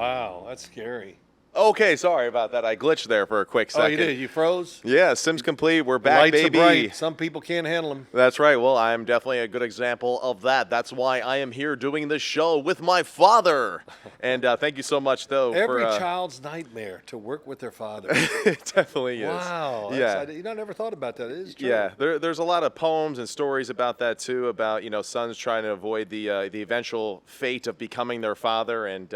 Wow, that's scary. Okay, sorry about that. I glitched there for a quick second. Oh, you did? You froze? Yeah, Sims complete. We're back, Lights baby. are bright. Some people can't handle them. That's right. Well, I'm definitely a good example of that. That's why I am here doing this show with my father. And thank you so much, though. Every child's nightmare to work with their father. It definitely is. Wow. Yeah. I never thought about that. It is true. Yeah, there's a lot of poems and stories about that, too, about, sons trying to avoid the eventual fate of becoming their father. And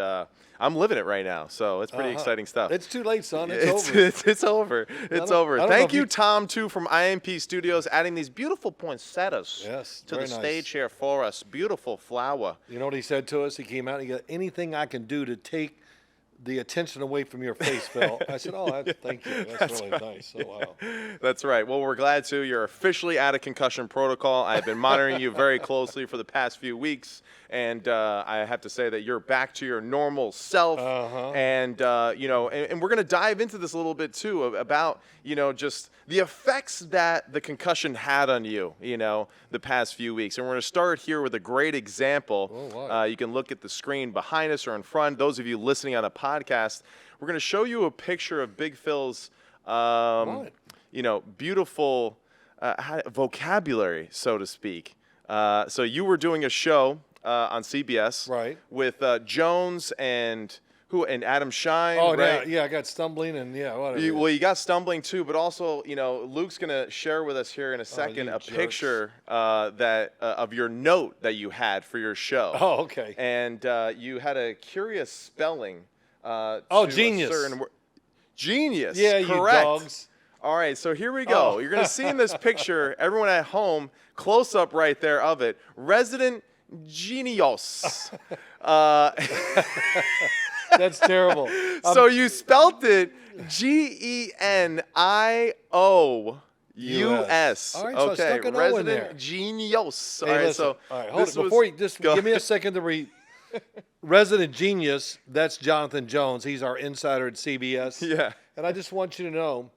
I'm living it right now, so it's pretty exciting stuff. It's too late, son. It's over. It's over. It's over. Thank you, Tom, too, from IMP Studios, adding these beautiful poinsettias to the stage here for us. Beautiful flower. You know what he said to us? He came out and he got anything I can do to take the attention away from your face, Phil. I said, thank you. That's really nice. Oh, wow. That's right. Well, we're glad to. You're officially out of concussion protocol. I've been monitoring you very closely for the past few weeks, and I have to say that you're back to your normal self. And, and we're going to dive into this a little bit, too, about, just the effects that the concussion had on you, the past few weeks. And we're going to start here with a great example. Oh, wow. You can look at the screen behind us or in front. Those of you listening on a podcast, we're going to show you a picture of Big Phil's, beautiful vocabulary, so to speak. So you were doing a show on CBS, right, with Jones and Adam Shine. Oh, right? yeah, I got stumbling and whatever. You got stumbling too, but also Luke's gonna share with us here in a second a picture of your note that you had for your show. Oh, okay. And you had a curious spelling. Genius. Genius. Yeah, correct. You dogs. All right, so here we go. You're gonna see in this picture, everyone at home, close up right there of it, Resident Genius. That's terrible. So you spelt it Genious. All right, okay, so I stuck an O in there. Resident Genius. Hey, listen. All right, hold it. Before you just give me a second to read. Resident Genius, that's Jonathan Jones. He's our insider at CBS. Yeah. And I just want you to know,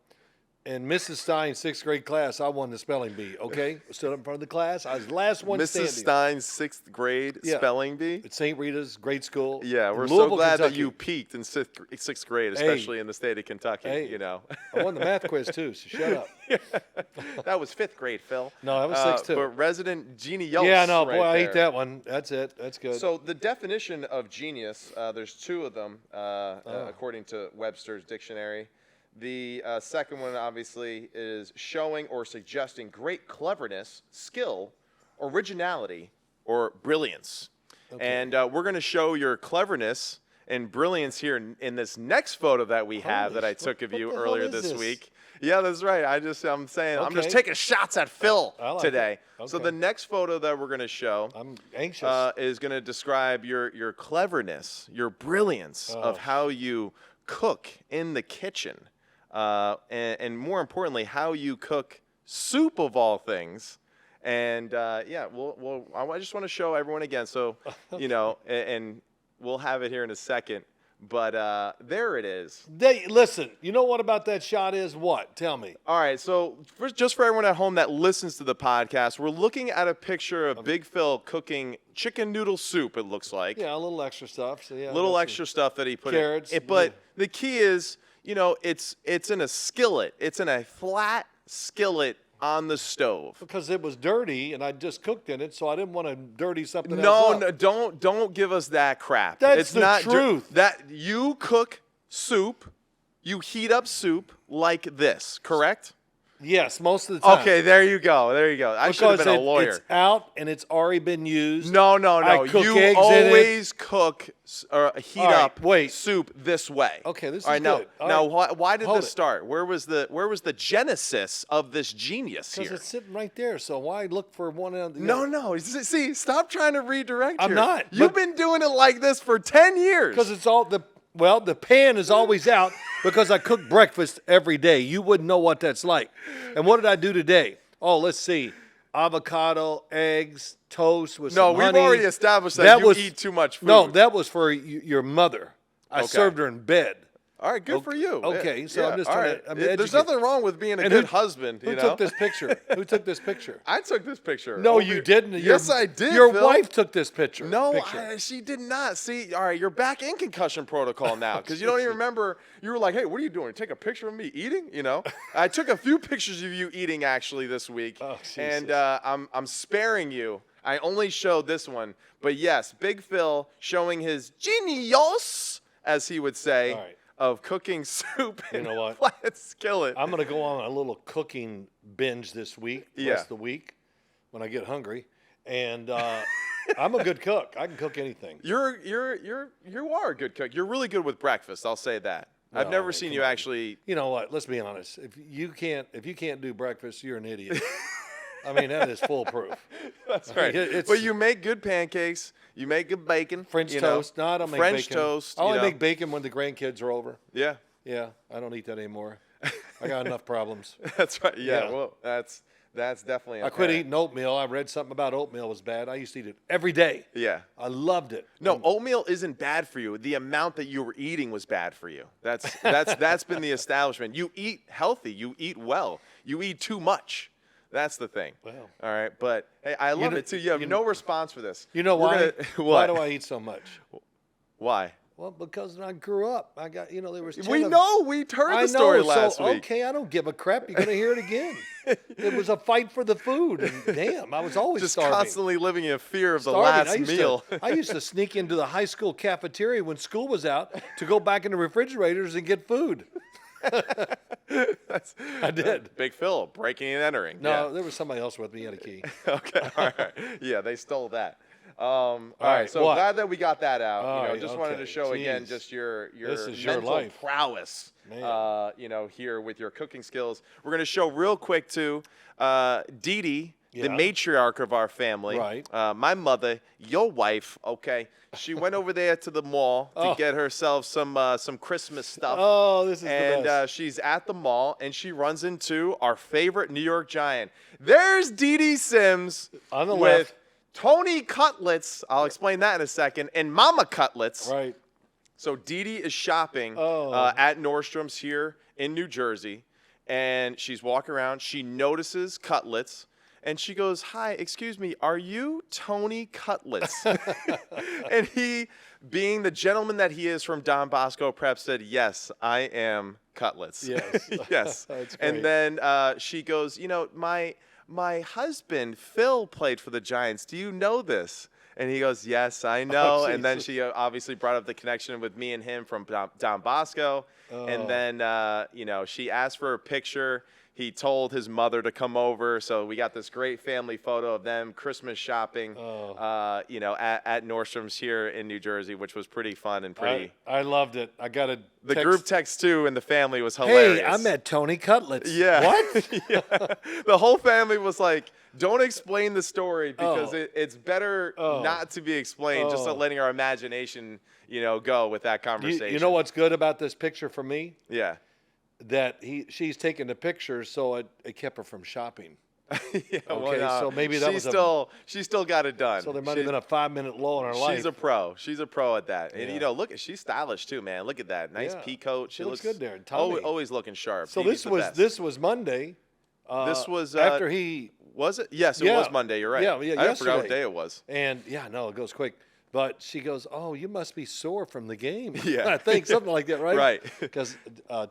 in Mrs. Stein's 6th grade class, I won the spelling bee, okay? I stood up in front of the class. I was the last one standing. Mrs. Stein's 6th grade spelling bee? At St. Rita's grade school. Yeah, we're Louisville, so glad Kentucky. that you peaked in 6th grade, especially in the state of Kentucky, I won the math quiz, too, so shut up. That was 5th grade, Phil. No, that was 6th, too. But Resident Genius. Yeah, no, right boy, I there. hate that one. That's it. That's good. So the definition of genius, there's 2 of them, according to Webster's dictionary. The second one, obviously, is showing or suggesting great cleverness, skill, originality, or brilliance. Okay. And we're going to show your cleverness and brilliance here in this next photo that we have that I took of you earlier this week. Yeah, that's right. I'm just taking shots at Phil today. Okay. So the next photo that we're going to show, I'm anxious, is going to describe your cleverness, your brilliance of how you cook in the kitchen. And more importantly, how you cook soup of all things. And I just want to show everyone again. So, and we'll have it here in a second. But there it is. Listen, you know what about that shot is? What? Tell me. All right. So just for everyone at home that listens to the podcast, we're looking at a picture of Big Phil cooking chicken noodle soup, it looks like. Yeah, a little extra stuff. So yeah, little extra stuff that he put carrots, in. But the key is, it's in a skillet. It's in a flat skillet on the stove. Because it was dirty, and I just cooked in it, so I didn't want to dirty something else up. No, don't give us that crap. That's the truth. That you cook soup, you heat up soup like this, correct? Yes, most of the time. Okay, there you go. I should have been a lawyer. It's out and it's already been used. No. I cook you eggs always cook or heat up wait. soup this way. Okay, this is good. All now, right. why did this start? Where was the genesis of this genius here? Because it's sitting right there. So why look for one? No. See, stop trying to redirect. I'm not. You've been doing it like this for 10 years. Because it's all the pan is always out because I cook breakfast every day. You wouldn't know what that's like. And what did I do today? Oh, let's see. Avocado, eggs, toast with some honey. No, we've already established that you eat too much food. No, that was for your mother. I served her in bed. All right, good for you. Okay, so Yeah, I'm just all trying right. to. I'm There's educated. nothing wrong with being a And good husband. Who you know? took this picture? Who took this picture? I took this picture. No, Over- you didn't. Yes, I did. Your Phil. wife took this picture. No, she did not. See, all right, you're back in concussion protocol now because you don't even remember. You were like, "Hey, what are you doing? Take a picture of me eating?" You know, I took a few pictures of you eating actually this week, and I'm sparing you. I only showed this one, but yes, Big Phil showing his genius, as he would say, All right. of cooking soup in You know what? a flat skillet. I'm going to go on a little cooking binge this week, the rest of the week, when I get hungry. And I'm a good cook. I can cook anything. You are a good cook. You're really good with breakfast. I'll say that. I've never seen you actually. You know what? Let's be honest. If you can't do breakfast, you're an idiot. I mean, that is foolproof. That's right. But you make good pancakes. You make good bacon. French toast. No, I don't make French bacon. toast. I only make bacon when the grandkids are over. Yeah. Yeah, I don't eat that anymore. I got enough problems. That's right. Yeah. Yeah. Well, that's definitely. I quit eating oatmeal. I read something about oatmeal was bad. I used to eat it every day. Yeah. I loved it. No, oatmeal isn't bad for you. The amount that you were eating was bad for you. That's been the establishment. You eat healthy. You eat well. You eat too much. That's the thing. Well. All right, but hey, I love it too. You have no response for this. You know why? What? Why do I eat so much? Why? Well, because when I grew up, I got there was. 10 We of- know. We heard I the story know, last so, week. Okay, I don't give a crap. You're gonna hear it again. It was a fight for the food, and damn, I was always Just starving. constantly living in fear of the Starving. last meal. I used to sneak into the high school cafeteria when school was out to go back in the refrigerators and get food. I did. Big Phil breaking and entering. No, there was somebody else with me. He had a key. Okay. All right. Yeah, they stole that. All right, So what? glad that we got that out. All right, just wanted to okay. show again Jeez. just your This is your mental life. prowess. Man. Here with your cooking skills. We're going to show real quick too, Deedee, the Yeah. matriarch of our family. Right. My mother, your wife. Okay. She went over there to the mall to get herself some Christmas stuff. Oh, this is the And best. she's at the mall, and she runs into our favorite New York Giant. There's Deedee Simms On the with left. Tony Cutlets. I'll explain that in a second. And Mama Cutlets. Right. So Deedee is shopping Oh. at Nordstrom's here in New Jersey, and she's walking around. She notices Cutlets, and she goes, "Hi, excuse me, are you Tony Cutlets?" And he, being the gentleman that he is from Don Bosco Prep, said, "Yes, I am Cutlets." Yes. Yes. That's great. And then she goes, my husband, Phil, played for the Giants. Do you know this? And he goes, "Yes, I know." And then Jesus. she obviously brought up the connection with me and him from Don Bosco. And then, she asked for a picture. He told his mother to come over. So we got this great family photo of them Christmas shopping, at Nordstrom's here in New Jersey, which was pretty fun and pretty. I loved it. I got a The text. group text, too, and the family was hilarious. Hey, I met Tony Cutlets. Yeah. What? Yeah. The whole family was like, don't explain the story because Oh. it's better not to be explained, just letting our imagination, go with that conversation. You know what's good about this picture for me? Yeah. That she's taking the pictures, so it kept her from shopping. Yeah, Okay, so maybe that she still got it done. So there might have been a 5-minute lull in her life. She's a pro. She's a pro at that. Yeah. And look, she's stylish too, man. Look at that. Nice Yeah. pea coat. She looks good there. And Tommy. Always looking sharp. So Deedee's the best. this was Monday. This was after he was it? Yes, it Yeah. was Monday. You're right. Yeah, I yesterday. forgot what day it was. And no, it goes quick. But she goes, "Oh, you must be sore from the game." Yeah. I think something like that, right? Right. Because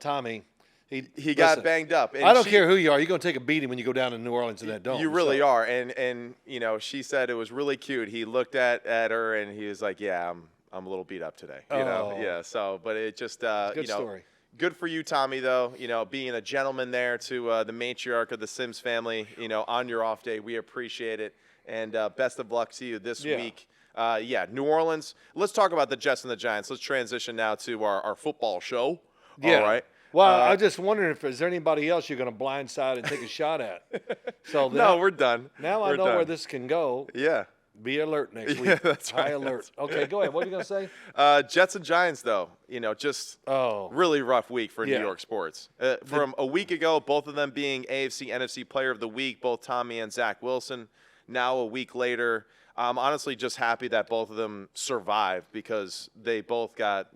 Tommy, He got listen, banged up. And I don't care who you are. You're going to take a beating when you go down to New Orleans in that dome. You really so. are. And she said it was really cute. He looked at her and he was like, "Yeah, I'm a little beat up today." Oh. Yeah. So, but it just Good story. Good for you, Tommy, though. Being a gentleman there to the matriarch of the Simms family. On your off day, we appreciate it. And best of luck to you this week. New Orleans. Let's talk about the Jets and the Giants. Let's transition now to our football show. Yeah. All right. Well, I just wondering if there's anybody else you're going to blindside and take a shot at. So No, we're done. Now I We're know done. where this can go. Yeah. Be alert next week. Yeah, that's High right. alert. Okay, go ahead. What are you going to say? Jets and Giants, though, just really rough week for New Yeah. York sports. From a week ago, both of them being AFC, NFC Player of the Week, both Tommy and Zach Wilson. Now a week later, I'm honestly just happy that both of them survived because they both got,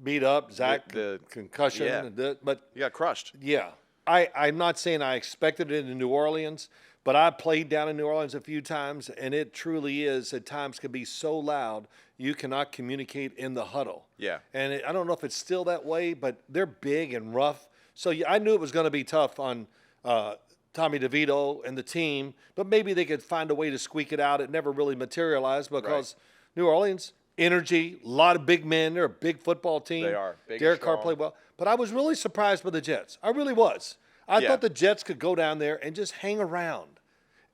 Beat up, Zach, the concussion. yeah. But you got crushed. yeah, I'm not saying I expected it in New Orleans, but I played down in New Orleans a few times, and it truly is at times can be so loud you cannot communicate in the huddle. Yeah. And I don't know if it's still that way, but they're big and rough. So I knew it was going to be tough on Tommy DeVito and the team, but maybe they could find a way to squeak it out. It never really materialized because New Orleans, energy, a lot of big men. They're a big football team. They are. Big Derek and Carr strong. played well. But I was really surprised by the Jets. I really was. I thought the Jets could go down there and just hang around.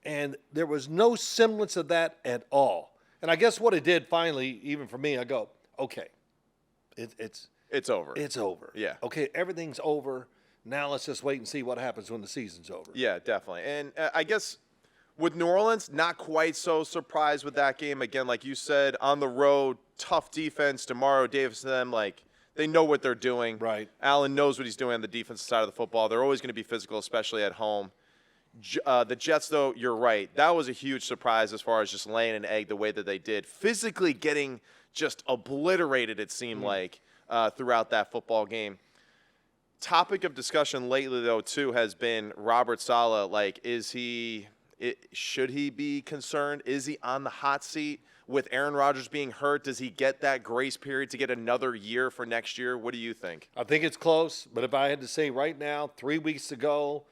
And there was no semblance of that at all. And I guess what it did finally, even for me, I go, okay, it's over. It's over. Yeah. Okay, everything's over. Now let's just wait and see what happens when the season's over. Yeah, definitely. And I guess with New Orleans, not quite so surprised with that game. Again, like you said, on the road, tough defense. DeMario Davis and them, they know what they're doing. Right. Allen knows what he's doing on the defensive side of the football. They're always going to be physical, especially at home. The Jets, though, you're right. That was a huge surprise as far as just laying an egg the way that they did. Physically getting just obliterated, it seemed like, throughout that football game. Topic of discussion lately, though, too, has been Robert Saleh. Should he be concerned? Is he on the hot seat with Aaron Rodgers being hurt? Does he get that grace period to get another year for next year? What do you think? I think it's close, but if I had to say right now, 3 weeks ago,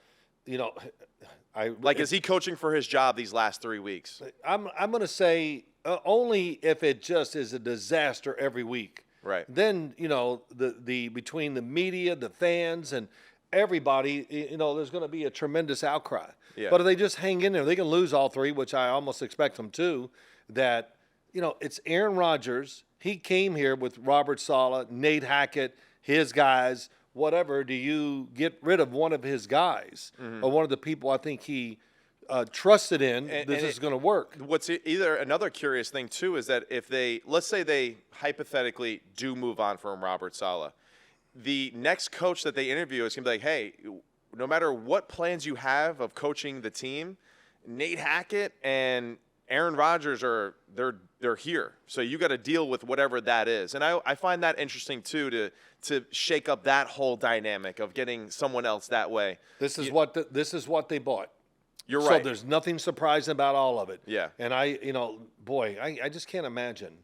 is he coaching for his job these last 3 weeks? I'm going to say only if it just is a disaster every week. Right. Then, the between the media, the fans, and everybody, there's going to be a tremendous outcry. Yeah. But if they just hang in there, they can lose all three, which I almost expect them to. That, it's Aaron Rodgers. He came here with Robert Saleh, Nate Hackett, his guys, whatever. Do you get rid of one of his guys or one of the people I think he trusted in, this is going to work? What's either another curious thing, too, is that if let's say they hypothetically do move on from Robert Saleh, the next coach that they interview is going to be like, hey, no matter what plans you have of coaching the team, Nate Hackett and Aaron Rodgers they're here. So you got to deal with whatever that is. And I find that interesting, too, to shake up that whole dynamic of getting someone else that way. This is what they bought. You're right. So there's nothing surprising about all of it. Yeah. And I just can't imagine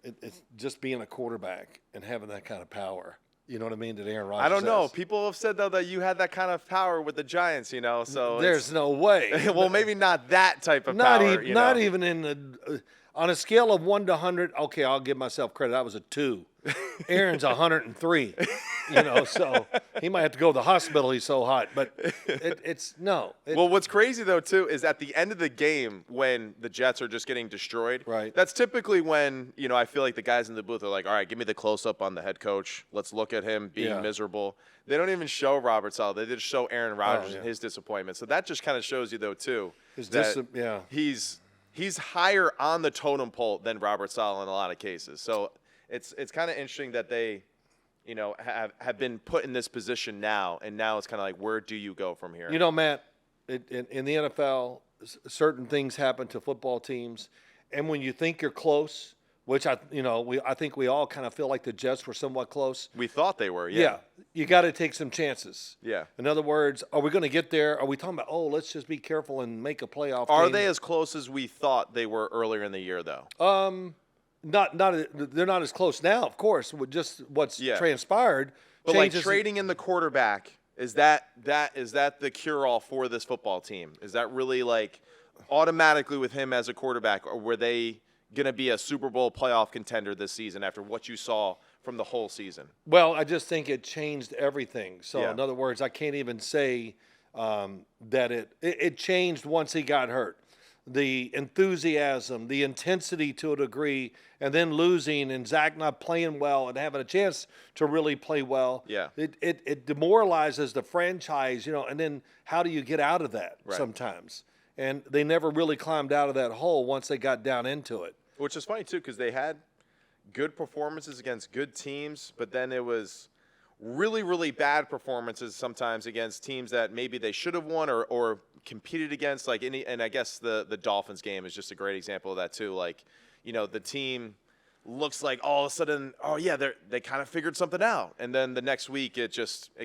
it's just being a quarterback and having that kind of power. You know what I mean? That Aaron Rodgers I don't know. has. People have said, though, that you had that kind of power with the Giants, so there's no way. well, maybe not that type of not power. Not even in the on a scale of 1 to 100. Okay, I'll give myself credit. I was a 2. Aaron's 103. So he might have to go to the hospital. He's so hot. But it's no. Well, what's crazy, though, too, is at the end of the game when the Jets are just getting destroyed, right. That's typically when, I feel like the guys in the booth are like, all right, give me the close-up on the head coach. Let's look at him being miserable. They don't even show Robert Saleh. They just show Aaron Rodgers and his disappointment. So that just kind of shows you, though, too, he's higher on the totem pole than Robert Saleh in a lot of cases. So it's kind of interesting that they – have been put in this position now, and now it's kind of like, where do you go from here? Matt, in the NFL, certain things happen to football teams, and when you think you're close, which I think we all kind of feel like the Jets were somewhat close. We thought they were, yeah. You got to take some chances. Yeah. In other words, are we going to get there? Are we talking about, let's just be careful and make a playoff Are game? they as close as we thought they were earlier in the year, though? They're not as close now, of course, with just what's transpired. But like trading in the quarterback, is that the cure-all for this football team? Is that really automatically with him as a quarterback, or were they going to be a Super Bowl playoff contender this season after what you saw from the whole season? Well, I just think it changed everything. So in other words, I can't even say that it changed once he got hurt. The enthusiasm, the intensity to a degree, and then losing and Zach not playing well and having a chance to really play well. Yeah. It demoralizes the franchise, and then how do you get out of that sometimes? And they never really climbed out of that hole once they got down into it. Which is funny, too, because they had good performances against good teams, but then it was really, really bad performances sometimes against teams that maybe they should have won or competed against, like and I guess the Dolphins game is just a great example of that too. Like, the team looks like all of a sudden, oh yeah, they kind of figured something out, and then the next week it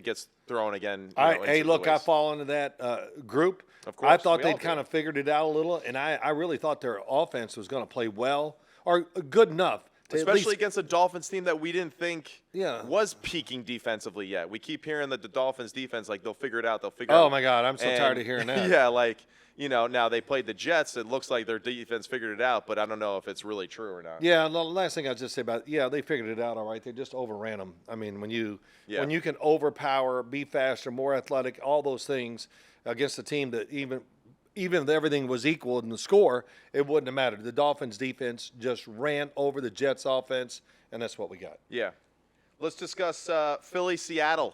gets thrown again. Hey, look, I fall into that group. Of course, I thought we all they'd do. kind of figured it out a little, and I really thought their offense was going to play well or good enough. To at Especially least, against a Dolphins team that we didn't think Yeah. was peaking defensively yet. We keep hearing that the Dolphins defense, like, they'll figure it out. They'll figure it out. Oh, my God, I'm so And, tired of hearing that. Yeah, like, now they played the Jets. It looks like their defense figured it out, but I don't know if it's really true or not. Yeah, the last thing I'll just say about they figured it out all right. They just overran them. I mean, when you can overpower, be faster, more athletic, all those things against a team that even if everything was equal in the score, it wouldn't have mattered. The Dolphins' defense just ran over the Jets' offense, and that's what we got. Yeah. Let's discuss Philly-Seattle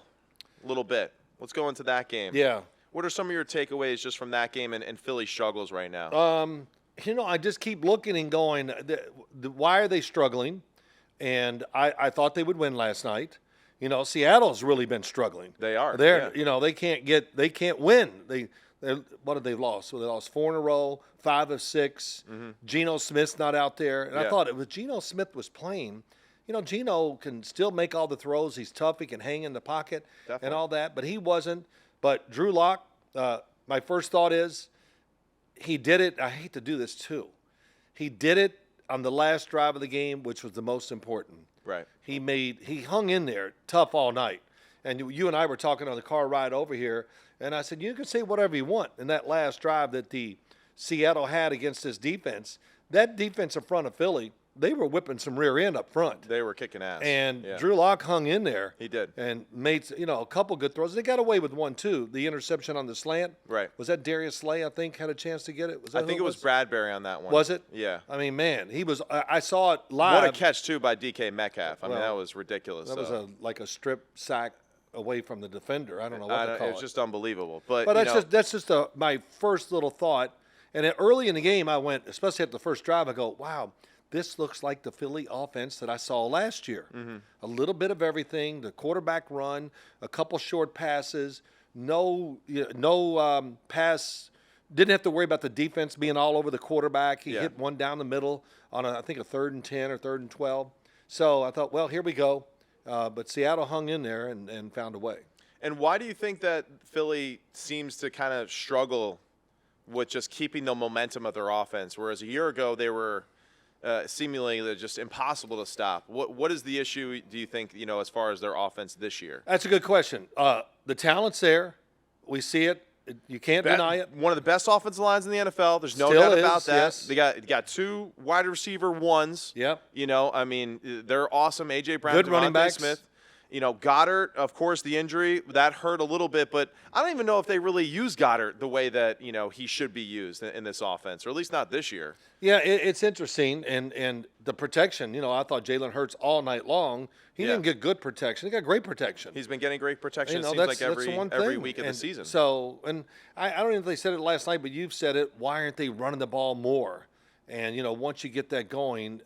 a little bit. Let's go into that game. Yeah. What are some of your takeaways just from that game and Philly's struggles right now? I just keep looking and going, why are they struggling? And I thought they would win last night. Seattle's really been struggling. They are. They're, yeah. they can't win. What did they lost? So they lost 4 in a row, 5 of 6. Mm-hmm. Geno Smith's not out there. And I Yeah. thought if Geno Smith was playing, Geno can still make all the throws. He's tough. He can hang in the pocket Definitely. and all that. But he wasn't. But Drew Lock, my first thought is he did it. I hate to do this too. He did it on the last drive of the game, which was the most important. Right. He hung in there tough all night. And you and I were talking on the car ride over here, and I said, you can say whatever you want in that last drive that the Seattle had against this defense. That defense in front of Philly, they were whipping some rear end up front. They were kicking ass. And yeah. Drew Lock hung in there. He did. And made, a couple good throws. They got away with one, too. The interception on the slant. Right. Was that Darius Slay, I think, had a chance to get it? I think it was Bradbury on that one. Was it? Yeah. I mean, man, I saw it live. What a catch, too, by DK Metcalf. I mean, Well, that was ridiculous. That was like a strip sack away from the defender. I don't know what to call it was just unbelievable. But that's just my first little thought. And then early in the game, I went, especially at the first drive, I go, wow, this looks like the Philly offense that I saw last year. Mm-hmm. A little bit of everything, the quarterback run, a couple short passes, no pass. Didn't have to worry about the defense being all over the quarterback. He hit one down the middle on, I think, a 3rd and 10 or 3rd and 12. So I thought, well, here we go. But Seattle hung in there and found a way. And why do you think that Philly seems to kind of struggle with just keeping the momentum of their offense, whereas a year ago they were seemingly just impossible to stop? What is the issue, do you think, as far as their offense this year? That's a good question. The talent's there. We see it. You can't deny it. One of the best offensive lines in the NFL. There's no Still doubt is, about that. yes. They got 2 wide receiver ones. Yep. I mean, they're awesome. A.J. Brown, Good running Devontae backs. Smith. Goddard, of course, the injury, that hurt a little bit, but I don't even know if they really use Goddard the way that, he should be used in this offense, or at least not this year. Yeah, it's interesting. And the protection, I thought Jalen Hurts all night long. He didn't get good protection. He got great protection. He's been getting great protection, it seems that's like every the one every thing. week of the season. So, and I don't know if they said it last night, but you've said it. Why aren't they running the ball more? And, once you get that going,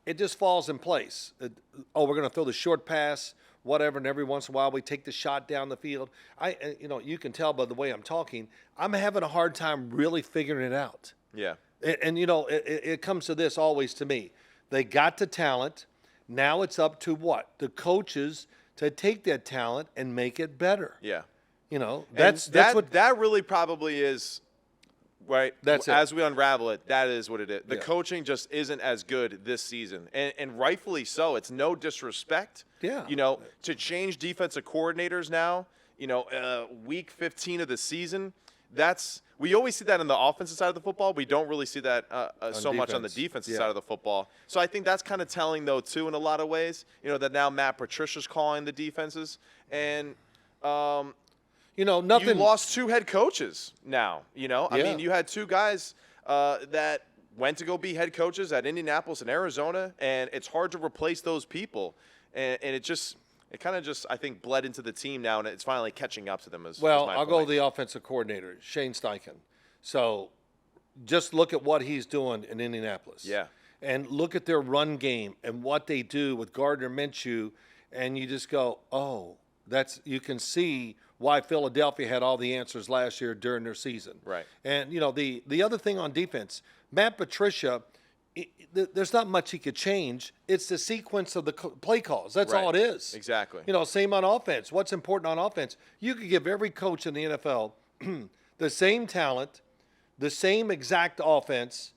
it just falls in place. We're going to throw the short pass, whatever, and every once in a while we take the shot down the field. You can tell by the way I'm talking, I'm having a hard time really figuring it out. Yeah. And it comes to this always to me. They got the talent. Now it's up to what? The coaches to take that talent and make it better. Yeah. That's what that really probably is. Right. That's it. As we unravel it, that is what it is. The Yeah. coaching just isn't as good this season, and rightfully so. It's no disrespect. Yeah. To change defensive coordinators now. Week 15 of the season. We always see that on the offensive side of the football. We don't really see that so much on the defense. defensive side of the football. So I think that's kind of telling, though, too, in a lot of ways. That now Matt Patricia's calling the defenses, and nothing. you lost 2 head coaches now. I mean, you had 2 guys that went to go be head coaches at Indianapolis and Arizona, and it's hard to replace those people. And it kind of just, I think, bled into the team now, and it's finally catching up to them. I'll go with the offensive coordinator, Shane Steichen. So just look at what he's doing in Indianapolis. Yeah. And look at their run game and what they do with Gardner Minshew, and you just go, oh, You can see why Philadelphia had all the answers last year during their season. Right. And, the other thing on defense, Matt Patricia, there's not much he could change. It's the sequence of the play calls. That's all it is. Exactly. Same on offense. What's important on offense? You could give every coach in the NFL the same talent, the same exact offense,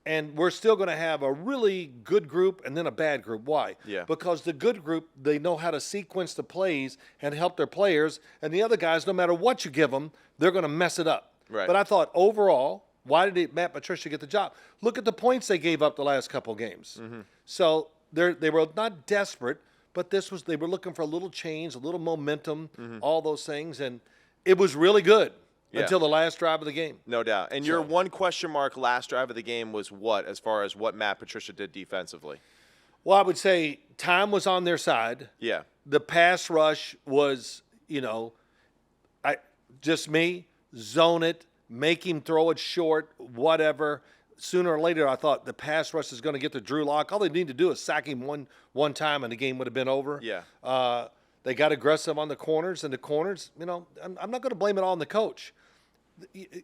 and we're still going to have a really good group and then a bad group. Why? Yeah. Because the good group, they know how to sequence the plays and help their players, and the other guys, no matter what you give them, they're going to mess it up. Right. But I thought overall, why did Matt Patricia get the job? Look at the points they gave up the last couple of games. Mm-hmm. So they were not desperate, but they were looking for a little change, a little momentum, all those things, and it was really good. Yeah. Until the last drive of the game. No doubt. And your one question mark last drive of the game was what, as far as what Matt Patricia did defensively? Well, I would say time was on their side. Yeah. The pass rush was, zone it, make him throw it short, whatever. Sooner or later, I thought the pass rush is going to get to Drew Lock. All they need to do is sack him one time, and the game would have been over. Yeah. They got aggressive on the corners, and the corners, I'm not going to blame it all on the coach.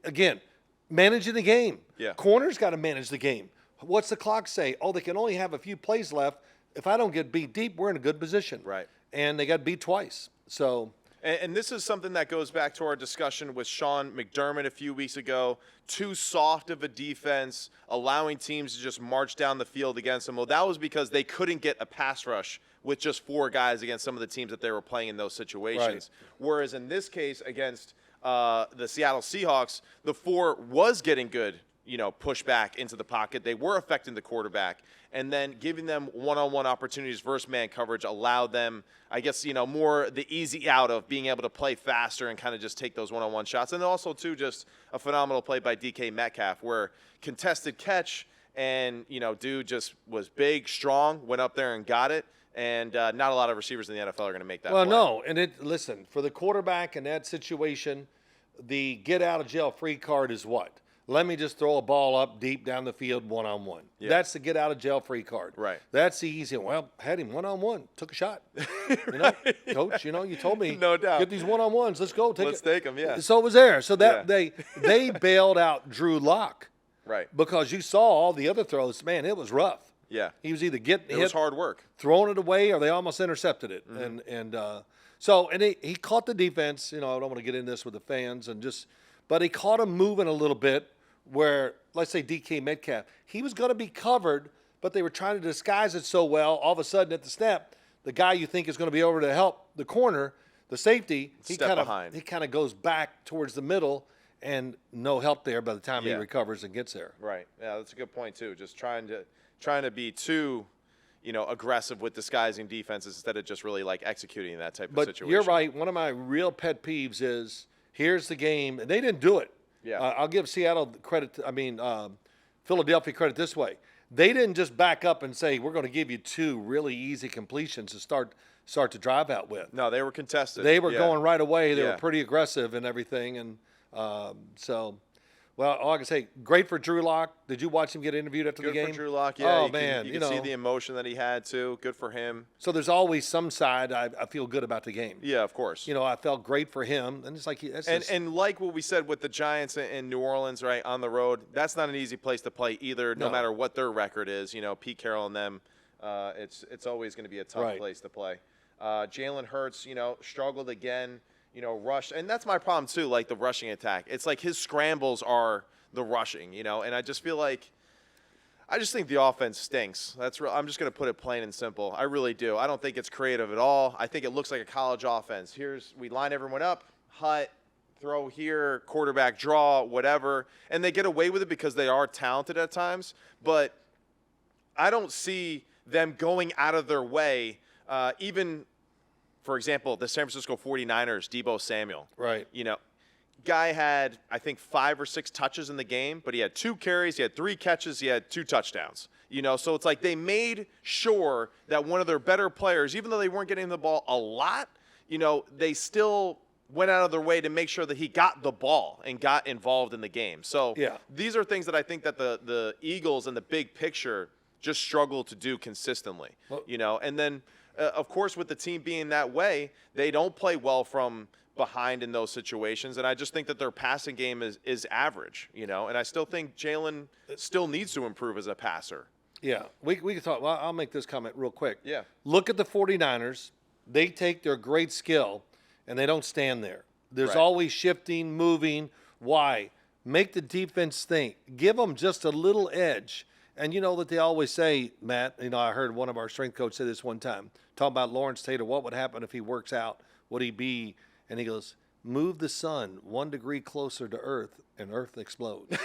Again, managing the game. Yeah. Corners got to manage the game. What's the clock say? Oh, they can only have a few plays left. If I don't get beat deep, we're in a good position. Right. And they got beat twice. So. And this is something that goes back to our discussion with Sean McDermott a few weeks ago. Too soft of a defense, allowing teams to just march down the field against them. Well, that was because they couldn't get a pass rush with just 4 guys against some of the teams that they were playing in those situations. Right. Whereas in this case against the Seattle Seahawks, the 4 was getting good, pushback into the pocket. They were affecting the quarterback. And then giving them one-on-one opportunities versus man coverage allowed them, I guess, more the easy out of being able to play faster and kind of just take those one-on-one shots. And also, too, just a phenomenal play by DK Metcalf where contested catch and, dude just was big, strong, went up there and got it. And not a lot of receivers in the NFL are going to make that play. No. And listen, for the quarterback in that situation, the get-out-of-jail-free card is what? Let me just throw a ball up deep down the field one-on-one. Yeah. That's the get-out-of-jail-free card. Right. That's the easy one. Well, had him one-on-one. Took a shot. Coach, you told me. No doubt. Get these one-on-ones. Let's go. Let's take them, yeah. So it was there. So that Yeah. they bailed out Drew Lock. Right. Because you saw all the other throws. Man, it was rough. Yeah. He was either getting It hit, was hard work. throwing it away, or they almost intercepted it. Mm-hmm. And he caught the defense. I don't want to get into this with the fans but he caught him moving a little bit. Where, let's say DK Metcalf, he was going to be covered, but they were trying to disguise it so well. All of a sudden, at the snap, the guy you think is going to be over to help the corner, the safety, he kind of goes back towards the middle, and no help there by the time he recovers and gets there. Right. Yeah, that's a good point too. Just trying to be too, aggressive with disguising defenses instead of just really like executing that type of situation. But you're right. One of my real pet peeves is here's the game, and they didn't do it. Yeah. I'll give Seattle credit. Philadelphia credit this way. They didn't just back up and say, we're going to give you 2 really easy completions to start to drive out with. No, they were contested. They were going right away. They Yeah. were pretty aggressive and everything. And all I can say, great for Drew Lock. Did you watch him get interviewed after the game? Good for Drew Lock, yeah. Oh, you man. can see the emotion that he had, too. Good for him. So there's always some side I feel good about the game. Yeah, of course. I felt great for him. And it's like and like what we said with the Giants in New Orleans, right, on the road, that's not an easy place to play either, no matter what their record is. Pete Carroll and them, it's always going to be a tough place to play. Jalen Hurts, struggled again. Rush. And that's my problem, too, like the rushing attack. It's like his scrambles are the rushing, and I just feel like I just think the offense stinks. I'm just going to put it plain and simple. I really do. I don't think it's creative at all. I think it looks like a college offense. We line everyone up, hut, throw here, quarterback draw, whatever. And they get away with it because they are talented at times. But I don't see them going out of their way, even – for example, the San Francisco 49ers, Deebo Samuel. Right. Guy had, I think, 5 or 6 touches in the game, but he had 2 carries, he had 3 catches, he had 2 touchdowns. So it's like they made sure that one of their better players, even though they weren't getting the ball a lot, they still went out of their way to make sure that he got the ball and got involved in the game. So these are things that I think that the Eagles in the big picture just struggle to do consistently. And then of course, with the team being that way, they don't play well from behind in those situations, and I just think that their passing game is average, and I still think Jalen still needs to improve as a passer. Yeah, we can talk. Well, I'll make this comment real quick. Yeah. Look at the 49ers. They take their great skill, and they don't stand there. There's Right. always shifting, moving. Why? Make the defense think. Give them just a little edge. And you know that they always say, Matt, I heard one of our strength coaches say this one time, talking about Lawrence Taylor, what would happen if he works out? Would he be? And he goes, move the sun 1 degree closer to Earth, and Earth explodes.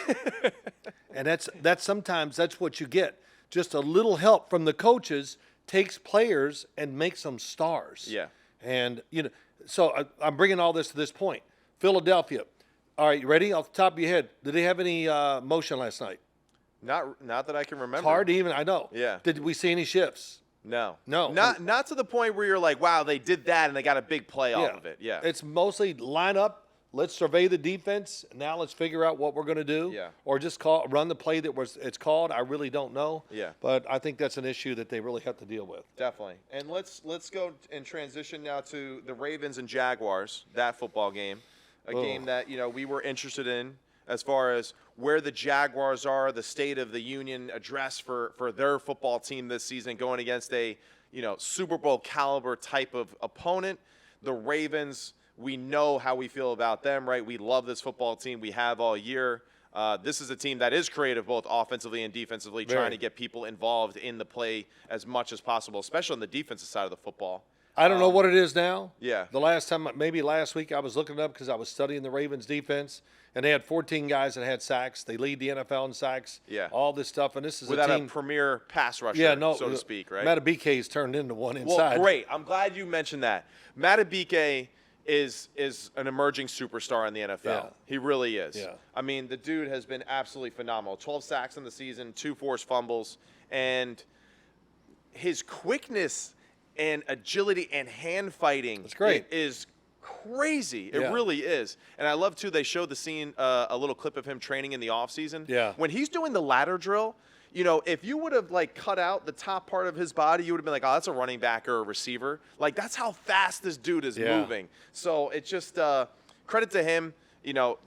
And that's sometimes that's what you get. Just a little help from the coaches takes players and makes them stars. Yeah. And, so I'm bringing all this to this point. Philadelphia. All right, you ready? Off the top of your head, did they have any motion last night? Not that I can remember. It's hard to even, I know. Yeah. Did we see any shifts? No. No. Not to the point where you're like, wow, they did that and they got a big play off of it. Yeah. It's mostly line up. Let's survey the defense. Now let's figure out what we're going to do. Yeah. Or just run the play it's called. I really don't know. Yeah. But I think that's an issue that they really have to deal with. Definitely. And let's go and transition now to the Ravens and Jaguars, that football game. A game that, we were interested in as far as where the Jaguars are, the State of the Union address for their football team this season going against a, Super Bowl caliber type of opponent. The Ravens, we know how we feel about them, right? We love this football team. We have all year. This is a team that is creative both offensively and defensively, trying to get people involved in the play as much as possible, especially on the defensive side of the football. I don't know what it is now. Yeah. The last time, maybe last week, I was looking it up because I was studying the Ravens defense, and they had 14 guys that had sacks. They lead the NFL in sacks. Yeah. All this stuff, and this is Without a team. a premier pass rusher, so to speak, right? Matabike's turned into one inside. Well, great. I'm glad you mentioned that. Matabike is an emerging superstar in the NFL. Yeah. He really is. Yeah. I mean, the dude has been absolutely phenomenal. 12 sacks in the season, 2 forced fumbles, and his quickness and agility and hand fighting is crazy. It really is. And I love, too, they showed the scene, a little clip of him training in the offseason. Yeah. When he's doing the ladder drill, if you would have, cut out the top part of his body, you would have been like, oh, that's a running back or a receiver. That's how fast this dude is moving. So it's just credit to him.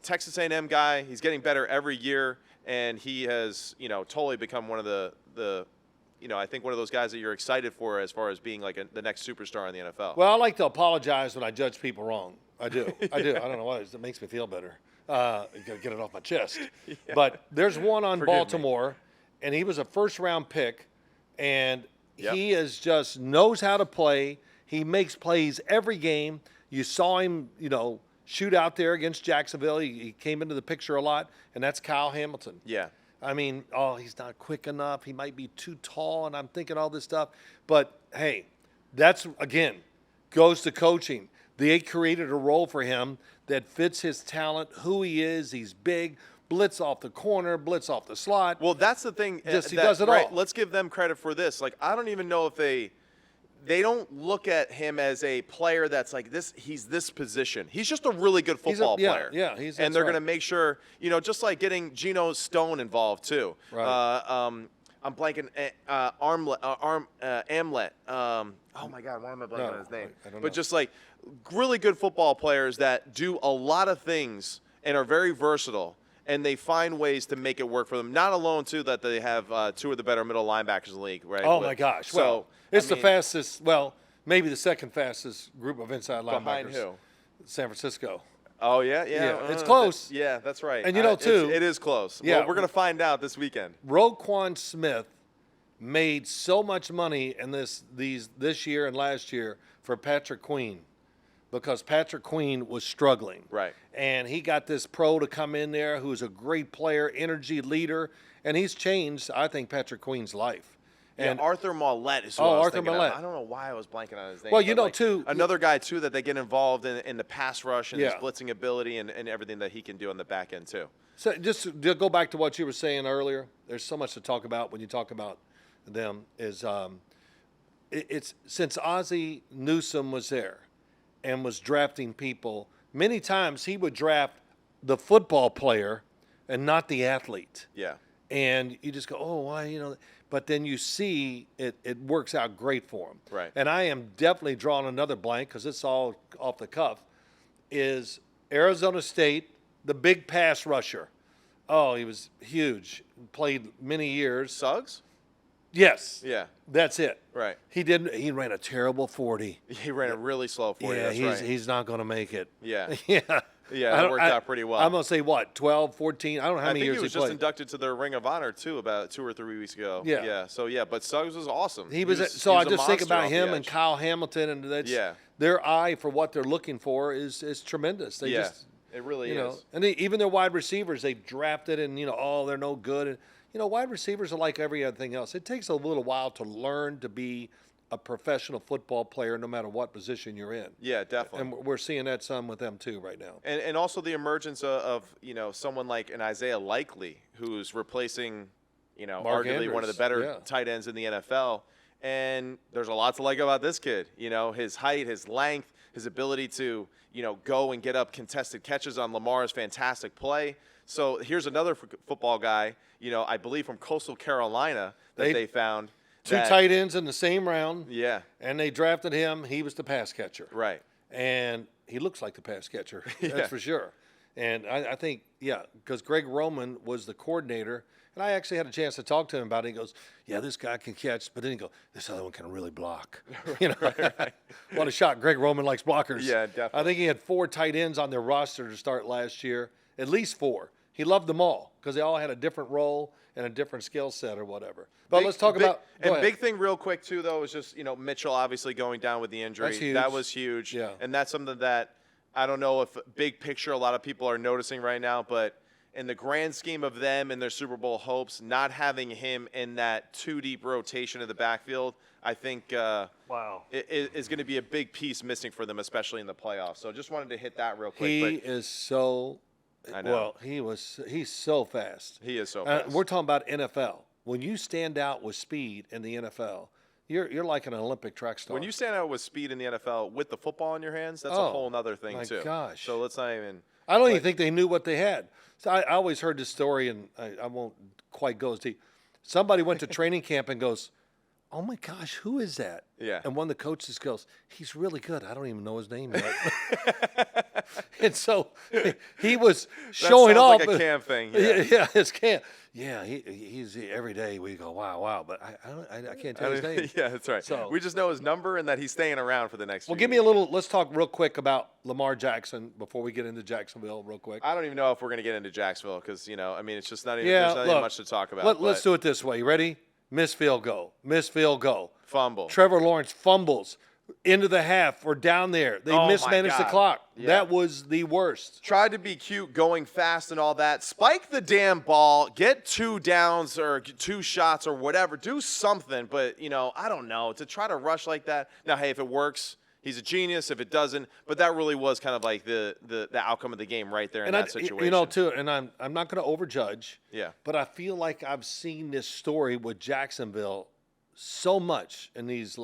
Texas A&M guy, he's getting better every year, and he has, totally become one of the I think one of those guys that you're excited for as far as being the next superstar in the NFL. Well, I like to apologize when I judge people wrong. I do. I do. I don't know why. It makes me feel better. Got to get it off my chest. Yeah. But there's one on Baltimore, and he was a first-round pick, and he just knows how to play. He makes plays every game. You saw him, shoot out there against Jacksonville. He came into the picture a lot, and that's Kyle Hamilton. Yeah. I mean, he's not quick enough. He might be too tall, and I'm thinking all this stuff. But, hey, that's, again, goes to coaching. They created a role for him that fits his talent, who he is. He's big, blitz off the corner, blitz off the slot. Well, that's the thing. He does it all. Let's give them credit for this. I don't even know if they don't look at him as a player that's this. He's this position. He's just a really good football player. Yeah, and they're going to make sure, just like getting Geno Stone involved too. Right. I'm blanking. Amlet. Oh my God, why am I blanking on his name? I don't know. But just really good football players that do a lot of things and are very versatile. And they find ways to make it work for them. Not alone, too, that they have 2 of the better middle linebackers in the league, right? Oh, my gosh. So, well, it's the fastest, maybe the second fastest group of inside linebackers. Behind who? San Francisco. Oh, yeah? It's close. That's right. And, too. It is close. Yeah. Well, we're going to find out this weekend. Roquan Smith made so much money in this year and last year for Patrick Queen, because Patrick Queen was struggling. Right. And he got this pro to come in there who's a great player, energy leader, and he's changed, I think, Patrick Queen's life. And Arthur Mollett is who I was Arthur thinking Mollett. of. I don't know why I was blanking on his name. Well, too. Another guy, too, that they get involved in the pass rush and his Yeah. blitzing ability and everything that he can do on the back end, too. So just to go back to what you were saying earlier, there's so much to talk about when you talk about them is it's since Ozzie Newsome was there and was drafting people, many times he would draft the football player and not the athlete. Yeah. And you just go, oh, why, but then you see it works out great for him. Right. And I am definitely drawing another blank because it's all off the cuff, is Arizona State, the big pass rusher. Oh, he was huge. Played many years. Suggs? Yes. Yeah. That's it. Right. He ran a terrible 40. He ran a really slow 40. Yeah, That's right. he's not going to make it. Yeah. Yeah. Yeah, that worked out pretty well. I'm going to say, what, 12, 14? I don't know how many years he was he just played. inducted to their Ring of Honor, too, about 2 or 3 weeks ago. Yeah. Yeah. So, yeah, but Suggs was awesome. He was a I just think monster about off the him and edge. Kyle Hamilton, and that's Yeah. their eye for what they're looking for is tremendous. They Yeah, just, it really you know, is. and even their wide receivers, they've drafted and, they're no good. And, wide receivers are like every other thing else. It takes a little while to learn to be a professional football player no matter what position you're in. Yeah, definitely. And we're seeing that some with them too right now. And also the emergence of someone like an Isaiah Likely, who's replacing, Mark arguably one of the Andrews, better yeah. tight ends in the NFL. And there's a lot to like about this kid. His height, his length, his ability to, go and get up contested catches on Lamar's fantastic play. So here's another football guy, I believe from Coastal Carolina that they found. Two tight ends in the same round. Yeah. And they drafted him. He was the pass catcher. Right. And he looks like the pass catcher. That's Yeah. for sure. And I think, because Greg Roman was the coordinator. And I actually had a chance to talk to him about it. He goes, yeah, this guy can catch. But then he goes, this other one can really block. Right. What a shot. Greg Roman likes blockers. Yeah, definitely. I think he had 4 tight ends on their roster to start last year. At least 4. He loved them all because they all had a different role and a different skill set or whatever. But let's talk about – big thing real quick, too, though, is just, Mitchell obviously going down with the injury. That's huge. That was huge. Yeah. And that's something that I don't know if big picture a lot of people are noticing right now, but in the grand scheme of them and their Super Bowl hopes, not having him in that 2-deep rotation of the backfield, I think is going to be a big piece missing for them, especially in the playoffs. So just wanted to hit that real quick. He is so – I know. well, he's so fast. He is so fast. We're talking about NFL. When you stand out with speed in the NFL, you're like an Olympic track star. When you stand out with speed in the NFL with the football in your hands, that's a whole other thing, my too. gosh. So let's not even – I don't even think they knew what they had. So I always heard this story, and I won't quite go as deep. Somebody went to training camp and goes, oh, my gosh, who is that? Yeah. And one of the coaches goes, he's really good. I don't even know his name yet. And so he was showing off. Like a Cam thing. Yeah, it's Cam. Yeah, he's every day we go, wow. But I can't tell his name. Yeah, that's right. So, we just know his number and that he's staying around for the next well, few give me years. a little. Let's talk real quick about Lamar Jackson before we get into Jacksonville real quick. I don't even know if we're going to get into Jacksonville because, it's just not even, Yeah, there's not even look, much to talk about. Let's do it this way. You ready? Missed field goal. Fumble. Trevor Lawrence fumbles into the half. We're down there. They Oh, my mismanaged the God. clock. Yeah. That was the worst. Tried to be cute, going fast and all that. Spike the damn ball. Get 2 downs or 2 shots or whatever. Do something. But, I don't know. To try to rush like that. Now, hey, if it works, he's a genius. If it doesn't. But that really was kind of like the outcome of the game right there in that situation. Too, and I'm not going to overjudge. Yeah. But I feel like I've seen this story with Jacksonville so much in these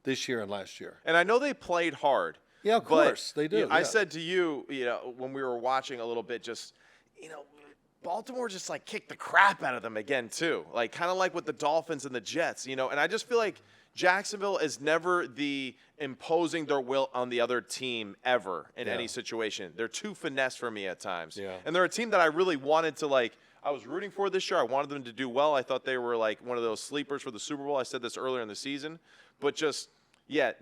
this year and last year. And I know they played hard. Yeah, of course they do. I said to you, when we were watching a little bit, just, Baltimore just like kicked the crap out of them again too. Like kind of like with the Dolphins and the Jets, and I just feel like Jacksonville is never the imposing their will on the other team ever in any situation. They're too finesse for me at times. Yeah. And they're a team that I really wanted to I was rooting for this year. I wanted them to do well. I thought they were like one of those sleepers for the Super Bowl. I said this earlier in the season. But just,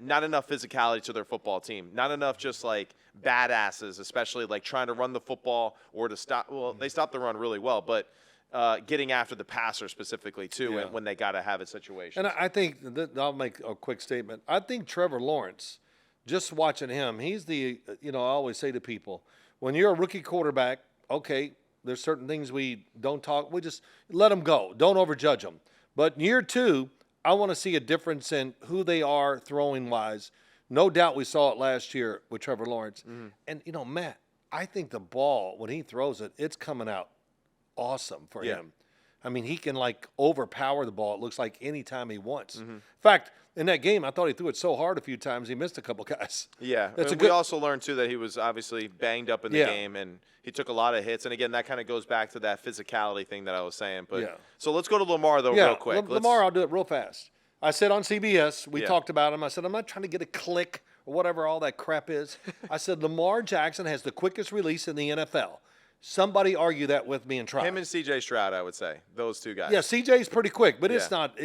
not enough physicality to their football team. Not enough just like badasses, especially like trying to run the football or to stop. Well, they stopped the run really well, but getting after the passer specifically too when they got to have a situation. And I think I'll make a quick statement. I think Trevor Lawrence, just watching him, he's the, I always say to people, when you're a rookie quarterback, okay, there's certain things we don't talk. We just let them go. Don't overjudge them. But in year 2, I want to see a difference in who they are throwing-wise. No doubt we saw it last year with Trevor Lawrence. Mm-hmm. And, Matt, I think the ball, when he throws it, it's coming out awesome for him. I mean, he can like overpower the ball. It looks like any time he wants. In fact, in that game, I thought he threw it so hard a few times he missed a couple guys. Yeah, That's we also learned too that he was obviously banged up in the game, and he took a lot of hits. And again, that kind of goes back to that physicality thing that I was saying. But so let's go to Lamar though, real quick. Lamar, I'll do it real fast. I said on CBS, we talked about him. I said I'm not trying to get a click or whatever all that crap is. I said Lamar Jackson has the quickest release in the NFL. Somebody argue that with me and try. Him and C.J. Stroud, I would say, those two guys. Yeah, C.J.'s pretty quick, but it's not.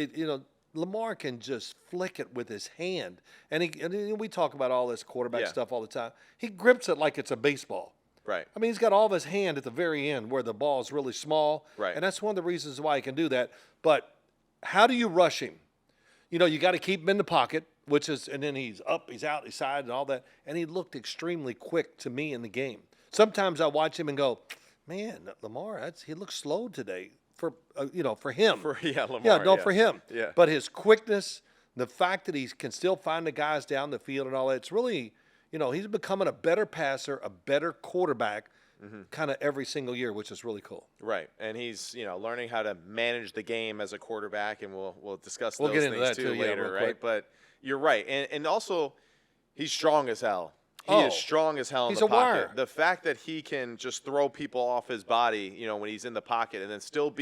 Lamar can just flick it with his hand, and we talk about all this quarterback stuff all the time. He grips it like it's a baseball. Right. I mean, he's got all of his hand at the very end where the ball is really small. Right. And that's one of the reasons why he can do that. But how do you rush him? You got to keep him in the pocket, and then he's up, he's out, he's side, and all that. And he looked extremely quick to me in the game. Sometimes I watch him and go, man, Lamar, he looks slow today for him. Lamar. For him. Yeah. But his quickness, the fact that he can still find the guys down the field and all that, it's really, he's becoming a better passer, a better quarterback kind of every single year, which is really cool. Right. And he's, learning how to manage the game as a quarterback, and we'll discuss we'll those get into things that too later, right? Quick. But you're right. And also, he's strong as hell. He is strong as hell in the pocket. Wire. The fact that he can just throw people off his body, when he's in the pocket, and then still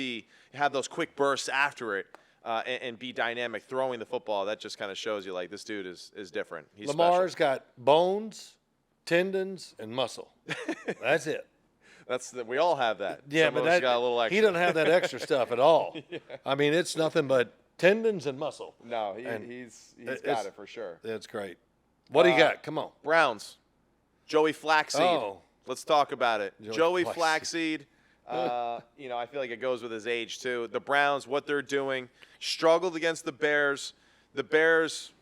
have those quick bursts after it, and be dynamic throwing the football, that just kind of shows you like this dude is different. He's Lamar's got bones, tendons, and muscle. That's it. We all have that. Yeah, Some but of us got a little extra. He doesn't have that extra stuff at all. I mean, it's nothing but tendons and muscle. No, he's got it for sure. That's great. What do you got? Come on. Browns. Joey Flaxseed. Oh. Let's talk about it. Joey Flaxseed. Flaxseed. I feel like it goes with his age too. The Browns, what they're doing, struggled against the Bears. The Bears.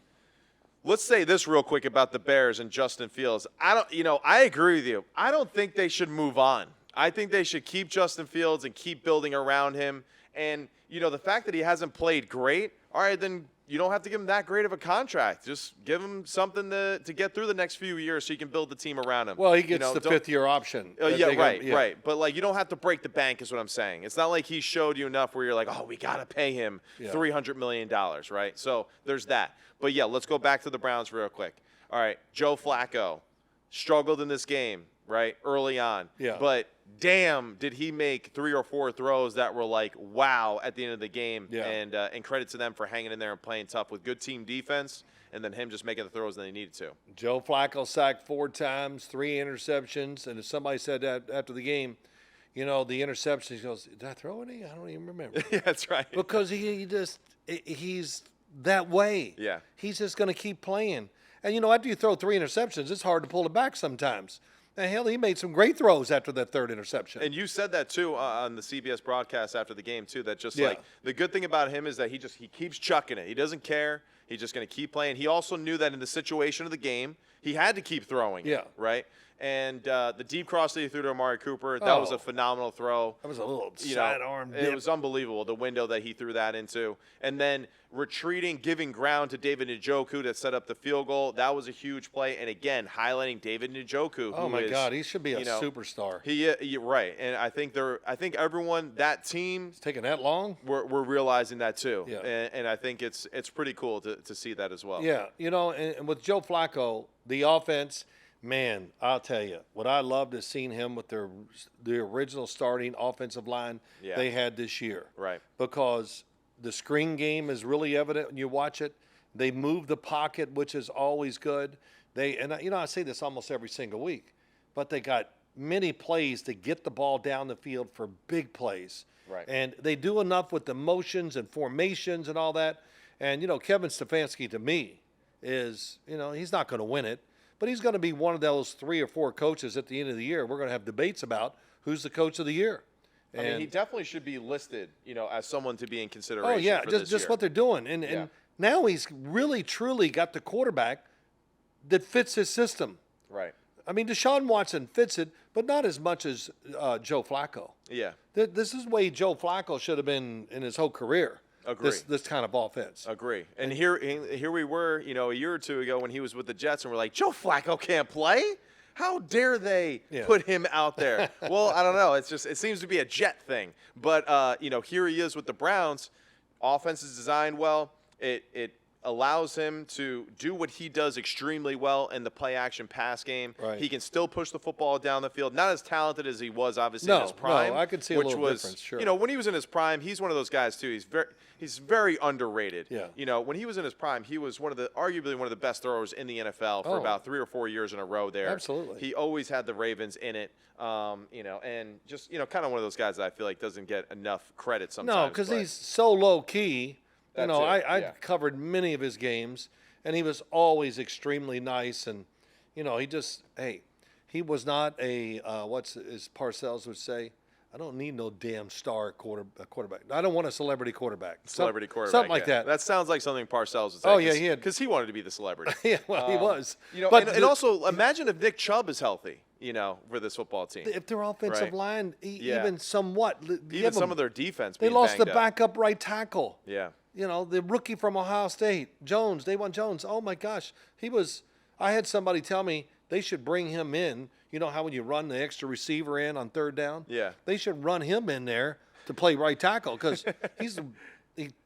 Let's say this real quick about the Bears and Justin Fields. I agree with you. I don't think they should move on. I think they should keep Justin Fields and keep building around him. And, the fact that he hasn't played great, all right, then you don't have to give him that great of a contract. Just give him something to get through the next few years so you can build the team around him. Well, he gets the fifth-year option. Right. But, you don't have to break the bank is what I'm saying. It's not like he showed you enough where you're like, oh, we got to pay him $300 million, right? So there's that. But, let's go back to the Browns real quick. All right, Joe Flacco struggled in this game, right, early on. Yeah. But, damn, did he make 3 or 4 throws that were like, wow, at the end of the game. Yeah. And credit to them for hanging in there and playing tough with good team defense, and then him just making the throws that he needed to. Joe Flacco sacked 4 times, 3 interceptions. And if somebody said that after the game, the interceptions, he goes, did I throw any? I don't even remember. Yeah, that's right. Because he's that way. Yeah. He's just going to keep playing. And, after you throw 3 interceptions, it's hard to pull it back sometimes. And hell, he made some great throws after that 3rd interception. And you said that, too, on the CBS broadcast after the game, too, that just like the good thing about him is that he keeps chucking it. He doesn't care. He's just going to keep playing. He also knew that in the situation of the game, he had to keep throwing. Yeah. Right? And the deep cross that he threw to Amari Cooper, that was a phenomenal throw. That was a little sidearm dip. It was unbelievable, the window that he threw that into. And then retreating, giving ground to David Njoku to set up the field goal. That was a huge play. And, again, highlighting David Njoku. Oh, my God. He should be a superstar. You're right. And I think everyone, that team. It's taking that long? We're realizing that, too. Yeah. And I think it's pretty cool to see that as well. Yeah. And with Joe Flacco, the offense – man, I'll tell you, what I loved is seeing him with the original starting offensive line they had this year. Right. Because the screen game is really evident when you watch it. They move the pocket, which is always good. I say this almost every single week, but they got many plays to get the ball down the field for big plays. Right. And they do enough with the motions and formations and all that. And, Kevin Stefanski, to me, is, he's not going to win it. But he's going to be one of those 3 or 4 coaches at the end of the year. We're going to have debates about who's the coach of the year. I mean, he definitely should be listed, as someone to be in consideration. Oh, yeah, for this just year. what they're doing. And now he's really, truly got the quarterback that fits his system. Right. I mean, Deshaun Watson fits it, but not as much as Joe Flacco. Yeah. This is the way Joe Flacco should have been in his whole career. Agree. This kind of offense. Agree. And here we were, a year or two ago when he was with the Jets, and we're like, Joe Flacco can't play. How dare they Yeah. put him out there? Well, I don't know. It seems to be a Jet thing. But here he is with the Browns. Offense is designed well. It allows him to do what he does extremely well in the play-action pass game. Right. He can still push the football down the field. Not as talented as he was, obviously, in his prime. No, I could see a which little was, difference, sure. when he was in his prime, he's one of those guys, too. He's very underrated. Yeah. When he was in his prime, he was arguably one of the best throwers in the NFL for about 3 or 4 years in a row there. Absolutely. He always had the Ravens in it, and just, kind of one of those guys that I feel like doesn't get enough credit sometimes. No, because he's so low-key. That's I covered many of his games, and he was always extremely nice. And, he was not what's as Parcells would say, I don't need no damn star quarterback. I don't want a celebrity quarterback. Celebrity quarterback. Something like that. That sounds like something Parcells would say. Oh, yeah, he had. Because he wanted to be the celebrity. Yeah, well, he was. But and also, imagine if Nick Chubb is healthy, for this football team. If their offensive line, Yeah. even somewhat. Even some of their defense They being lost the banged up. backup right tackle. Yeah. The rookie from Ohio State, Jones, Dawan Jones. Oh, my gosh. I had somebody tell me they should bring him in. You know how when you run the extra receiver in on third down? Yeah. They should run him in there to play right tackle because he's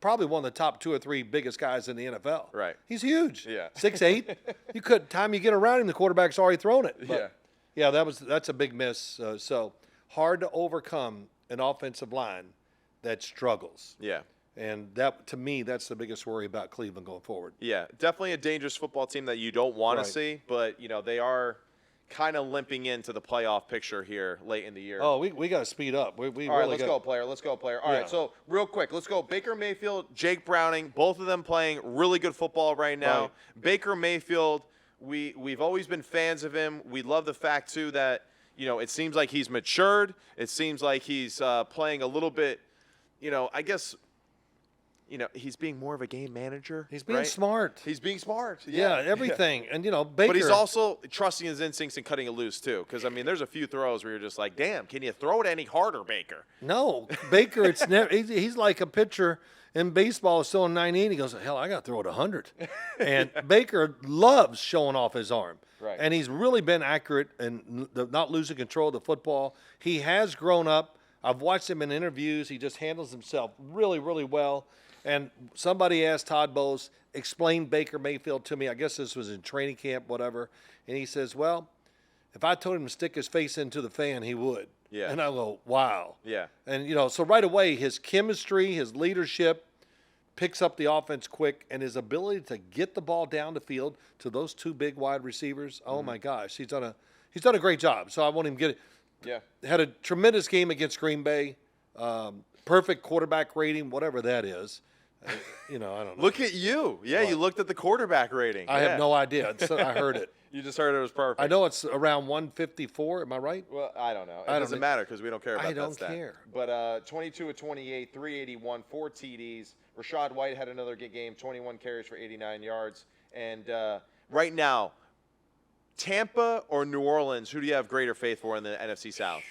probably one of the top 2 or 3 biggest guys in the NFL. Right. He's huge. Yeah. 6'8". Time you get around him, the quarterback's already thrown it. But, Yeah. Yeah, that's a big miss. So hard to overcome an offensive line that struggles. Yeah. And that, to me, that's the biggest worry about Cleveland going forward. Yeah, definitely a dangerous football team that you don't want Right. to see, but they are kind of limping into the playoff picture here late in the year. Oh, we got to speed up. We All right, really let's got go, player. Let's go, player. All right, Yeah. so real quick, let's go. Baker Mayfield, Jake Browning, both of them playing really good football right now. Right. Baker Mayfield, we've always been fans of him. We love the fact too that it seems like he's matured. It seems like he's playing a little bit. I guess. He's being more of a game manager. He's being right? smart. He's being smart. Yeah, everything. And, Baker. But he's also trusting his instincts and cutting it loose, too. Because, there's a few throws where you're just like, damn, can you throw it any harder, Baker? No, Baker, it's never. He's like a pitcher in baseball throwing 98. He goes, hell, I got to throw it 100. And Baker loves showing off his arm. Right. And he's really been accurate and not losing control of the football. He has grown up. I've watched him in interviews. He just handles himself really, really well. And somebody asked Todd Bowles, explain Baker Mayfield to me. I guess this was in training camp, whatever. And he says, well, if I told him to stick his face into the fan, he would. Yeah. And I go, wow. Yeah. And, so right away, his chemistry, his leadership picks up the offense quick, and his ability to get the ball down the field to those 2 big wide receivers, oh, my gosh. He's done a great job. So I want him to get it. Yeah. Had a tremendous game against Green Bay. Perfect quarterback rating, whatever that is. I don't know. Look at you. Yeah, you looked at the quarterback rating. I have no idea. I heard it. You just heard it was perfect. I know it's around 154. Am I right? Well, I don't know. It don't doesn't matter because we don't care about I that don't stat. care. But 22 of 28, 381, 4 TDs. Rashad White had another good game, 21 carries for 89 yards. And right now, Tampa or New Orleans, who do you have greater faith for in the NFC South?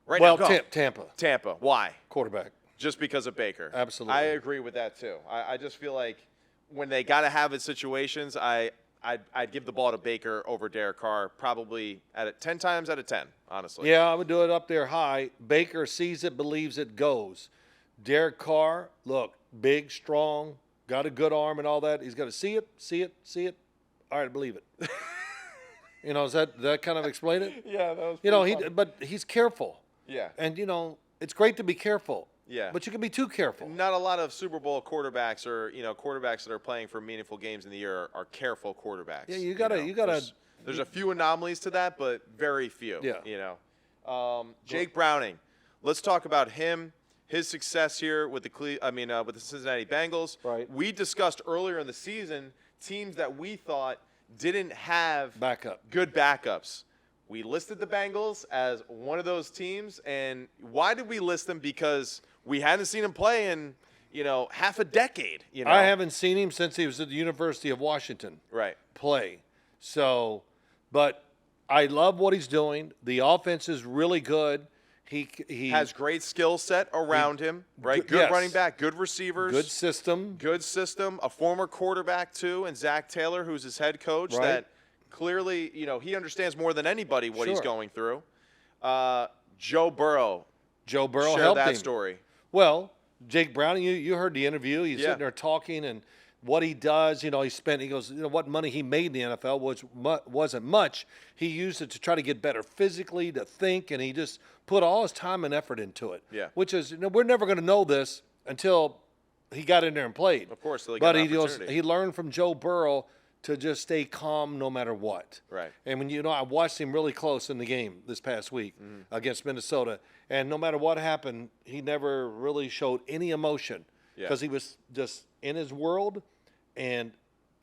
Right now, go. Tampa. Tampa. Why? Quarterback. Just because of Baker. Absolutely. I agree with that, too. I just feel like when they got to have it situations, I'd give the ball to Baker over Derek Carr probably 10 times out of 10, honestly. Yeah, I would do it up there high. Baker sees it, believes it, goes. Derek Carr, look, big, strong, got a good arm and all that. He's got to see it. All right, believe it. Does that kind of explain it? Yeah, that was but he's careful. Yeah. And, it's great to be careful. Yeah. But you can be too careful. Not a lot of Super Bowl quarterbacks or, quarterbacks that are playing for meaningful games in the year are careful quarterbacks. Yeah, you gotta. There's a few anomalies to that, but very few. Yeah. Jake Browning. Let's talk about him, his success here with the Cincinnati Bengals. Right. We discussed earlier in the season teams that we thought didn't have good backups. We listed the Bengals as one of those teams, and why did we list them? Because we hadn't seen him play in, half a decade. I haven't seen him since he was at the University of Washington. Right. Play. So, but I love what he's doing. The offense is really good. He has great skill set around him, right? Good yes. running back, good receivers. Good system. A former quarterback, too, and Zak Taylor, who's his head coach, Right. that clearly, he understands more than anybody what he's Sure. going through. Joe Burrow. Joe Burrow Share helped that him. story. Well, Jake Browning, you heard the interview. He's Yeah. sitting there talking and what he does. He goes, what money he made in the NFL wasn't much. He used it to try to get better physically, to think, and he just put all his time and effort into it. Yeah. Which is, we're never going to know this until he got in there and played. Of course, till he but got an he goes, opportunity. he learned from Joe Burrow to just stay calm no matter what. Right. And when I watched him really close in the game this past week against Minnesota, and no matter what happened, he never really showed any emotion because he was just in his world, and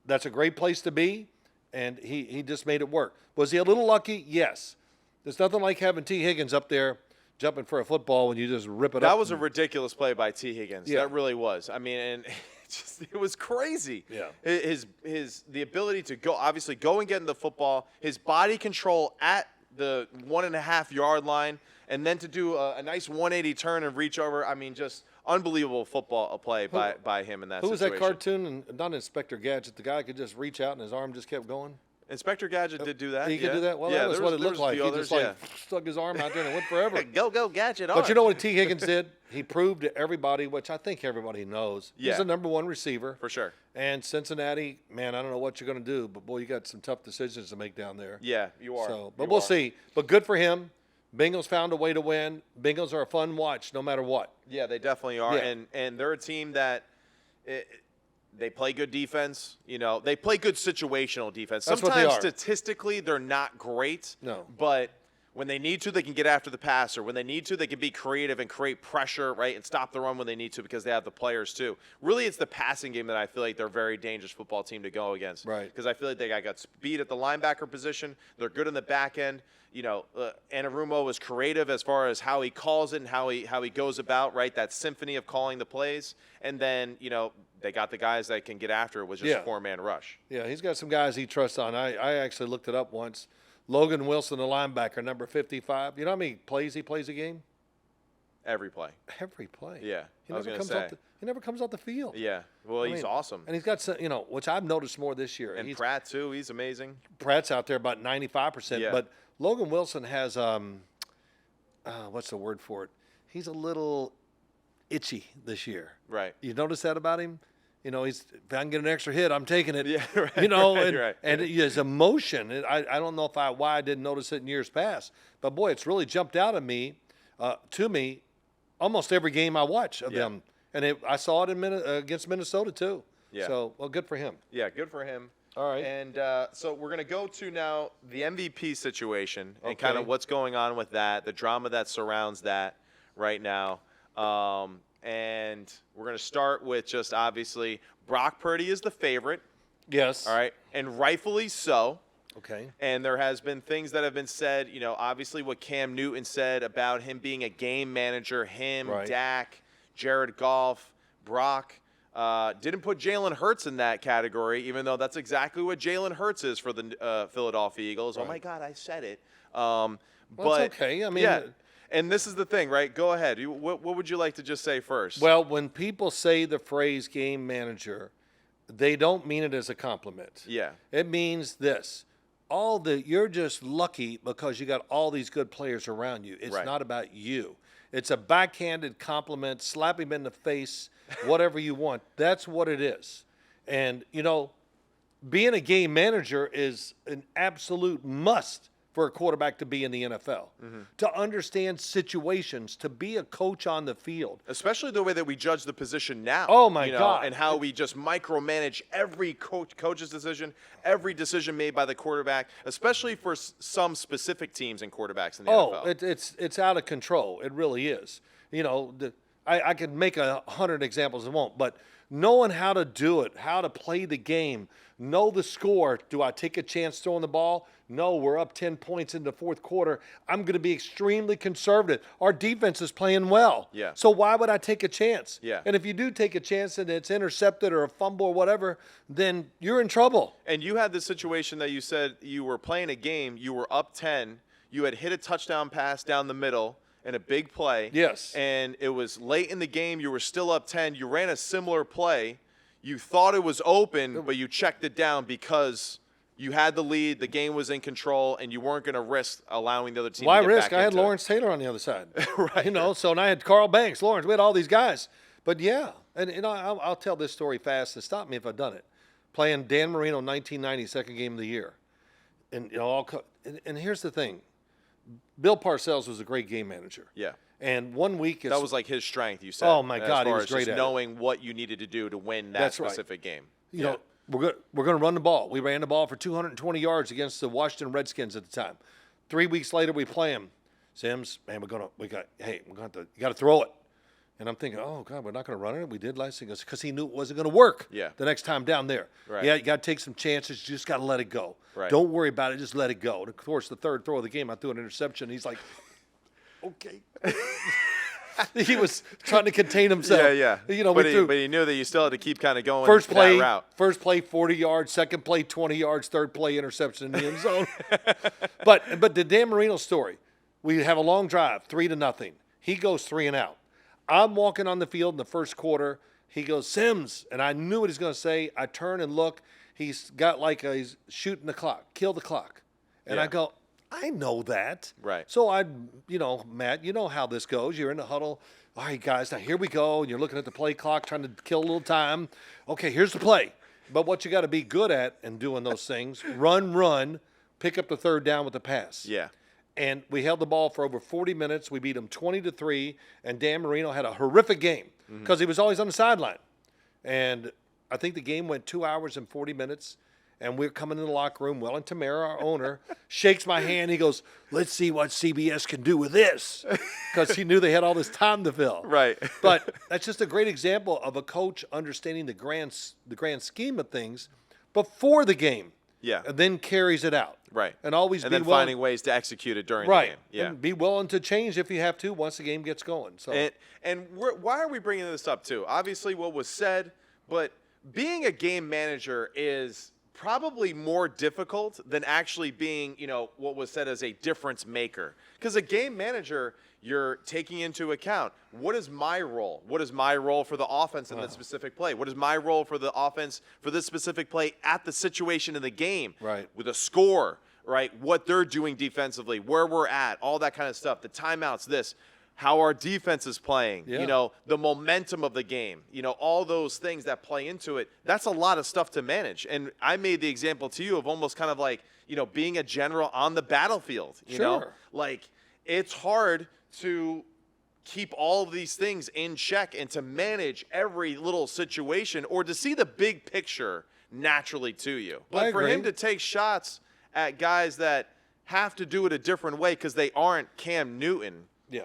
that's a great place to be, and he just made it work. Was he a little lucky? Yes. There's nothing like having T. Higgins up there jumping for a football when you just rip it up. That was a ridiculous play by T. Higgins. Yeah. That really was. I mean, and it was crazy. Yeah. The ability to go and get in the football, his body control at the 1.5 yard line, and then to do a nice 180 turn and reach over. I mean, just unbelievable football play by him in that Who was situation. that cartoon? And not Inspector Gadget. The guy could just reach out and his arm just kept going. Inspector Gadget did do that. He could do that? Well, yeah, that was what it looked like. He others, just stuck his arm out there and it went forever. Go Gadget on. But you know what T. Higgins did? He proved to everybody, which I think everybody knows, he's the number one receiver. For sure. And Cincinnati, man, I don't know what you're going to do, but boy, you got some tough decisions to make down there. Yeah, you are. So, but we'll see. But good for him. Bengals found a way to win. Bengals are a fun watch no matter what. Yeah, they definitely are. Yeah. And they're a team that they play good defense. They play good situational defense. That's what Sometimes they are. statistically they're not great. No. But when they need to, they can get after the passer. When they need to, they can be creative and create pressure, right, and stop the run when they need to because they have the players too. Really, it's the passing game that I feel like they're a very dangerous football team to go against. Right. Because I feel like they got speed at the linebacker position. They're good in the back end. Anarumo is creative as far as how he calls it and how he goes about, right, that symphony of calling the plays. And then, they got the guys that can get after it with just a four-man rush. Yeah, he's got some guys he trusts on. I actually looked it up once. Logan Wilson, the linebacker, number 55. You know how many plays he plays a game? Every play. Every play. Yeah, He I was never going to comes say. he never comes off the field. Yeah, well, he's awesome. And he's got some, which I've noticed more this year. And Pratt, too, he's amazing. Pratt's out there about 95%. Yeah. But Logan Wilson has, what's the word for it? He's a little itchy this year. Right. You notice that about him? If I can get an extra hit, I'm taking it. Yeah, right, right. And his emotion. I don't know why I didn't notice it in years past, but boy, it's really jumped out at me, almost every game I watch of them, and I saw it against Minnesota too. Yeah. So, well, good for him. Yeah, good for him. All right. And so we're going to go to now the MVP situation and Okay. kind of what's going on with that, the drama that surrounds that right now. And we're going to start with just obviously Brock Purdy is the favorite. Yes. All right. And rightfully so. Okay. And there has been things that have been said, obviously what Cam Newton said about him being a game manager, Right. Dak, Jared Goff, Brock. Didn't put Jalen Hurts in that category, even though that's exactly what Jalen Hurts is for the Philadelphia Eagles. Right. Oh, my God, I said it. Well, But it's okay. I mean, yeah. And this is the thing, right? Go ahead. What would you like to just say first? well, when people say the phrase game manager, they don't mean it as a compliment. Yeah. It means this. You're just lucky because you got all these good players around you. It's Right. not about you. It's a backhanded compliment, slap him in the face, whatever you want. That's what it is. And, being a game manager is an absolute must for a quarterback to be in the NFL, to understand situations, to be a coach on the field. Especially the way that we judge the position now. Oh, my God. And how we just micromanage every coach's decision, every decision made by the quarterback, especially for some specific teams and quarterbacks in the NFL. It's out of control. It really is. I could make 100 examples. I won't, but knowing how to do it, how to play the game, know the score. Do I take a chance throwing the ball? No, we're up 10 points in the fourth quarter. I'm going to be extremely conservative. Our defense is playing well. Yeah. So why would I take a chance? Yeah. And if you do take a chance and it's intercepted or a fumble or whatever, then you're in trouble. And you had this situation that you said you were playing a game, you were up 10, you had hit a touchdown pass down the middle in a big play. Yes. And it was late in the game, you were still up 10, you ran a similar play, you thought it was open, but you checked it down because you had the lead, the game was in control, and you weren't going to risk allowing the other team Why to get risk? back I had into it. Lawrence Taylor on the other side. Right. You know, so and I had Carl Banks, Lawrence. We had all these guys. But, yeah, and I'll tell this story fast and stop me if I've done it. Playing Dan Marino 1990, second game of the year. And, you know, and here's the thing. Bill Parcells was a great game manager. Yeah. And one week That was like his strength, you said. Oh, my as God, he far was as great just at it. knowing what you needed to do to win that That's right. specific game. You know, we're going to run the ball. We ran the ball for 220 yards against the Washington Redskins at the time. 3 weeks later, we play them. Sims, man, you got to throw it. And I'm thinking, oh, God, we're not going to run it. We did last thing because he knew it wasn't going to work the next time down there. Right. Yeah, you got to take some chances. You just got to let it go. Right. Don't worry about it. Just let it go. And, of course, the third throw of the game, I threw an interception. He's like, okay. He was trying to contain himself. Yeah. You know, but he knew that you still had to keep kind of going First play, that route. First play, 40 yards. Second play, 20 yards. Third play, interception in the end zone. But the Dan Marino story, we have a long drive, 3-0. He goes 3 and out. I'm walking on the field in the first quarter. He goes, Sims, and I knew what he's going to say. I turn and look. He's got he's shooting the clock, kill the clock. And I go, I know that. Right. So Matt, you know how this goes. You're in the huddle. All right, guys, now here we go. And you're looking at the play clock, trying to kill a little time. Okay, here's the play. But what you got to be good at in doing those things, run, pick up the third down with the pass. Yeah. And we held the ball for over 40 minutes. We beat them 20-3. And Dan Marino had a horrific game because he was always on the sideline. And I think the game went 2 hours and 40 minutes. And we're coming in the locker room. Well, and Tamara, our owner, shakes my hand. He goes, let's see what CBS can do with this. Because he knew they had all this time to fill. Right. But that's just a great example of a coach understanding the grand scheme of things before the game. Yeah. And then carries it out. Right. And always and be then finding ways to execute it during the game. Yeah. And be willing to change if you have to once the game gets going. So. Why are we bringing this up too? Obviously, what was said, but being a game manager is probably more difficult than actually being, what was said as a difference maker. Because a game manager, you're taking into account, what is my role? What is my role for the offense in that specific play? What is my role for the offense for this specific play at the situation in the game? Right. With a score, right? What they're doing defensively, where we're at, all that kind of stuff, the timeouts, this. How our defense is playing, the momentum of the game, all those things that play into it. That's a lot of stuff to manage. And I made the example to you of almost kind of like, being a general on the battlefield, you know? Like, it's hard to keep all of these things in check and to manage every little situation or to see the big picture naturally to you. But for him to take shots at guys that have to do it a different way because they aren't Cam Newton. Yeah.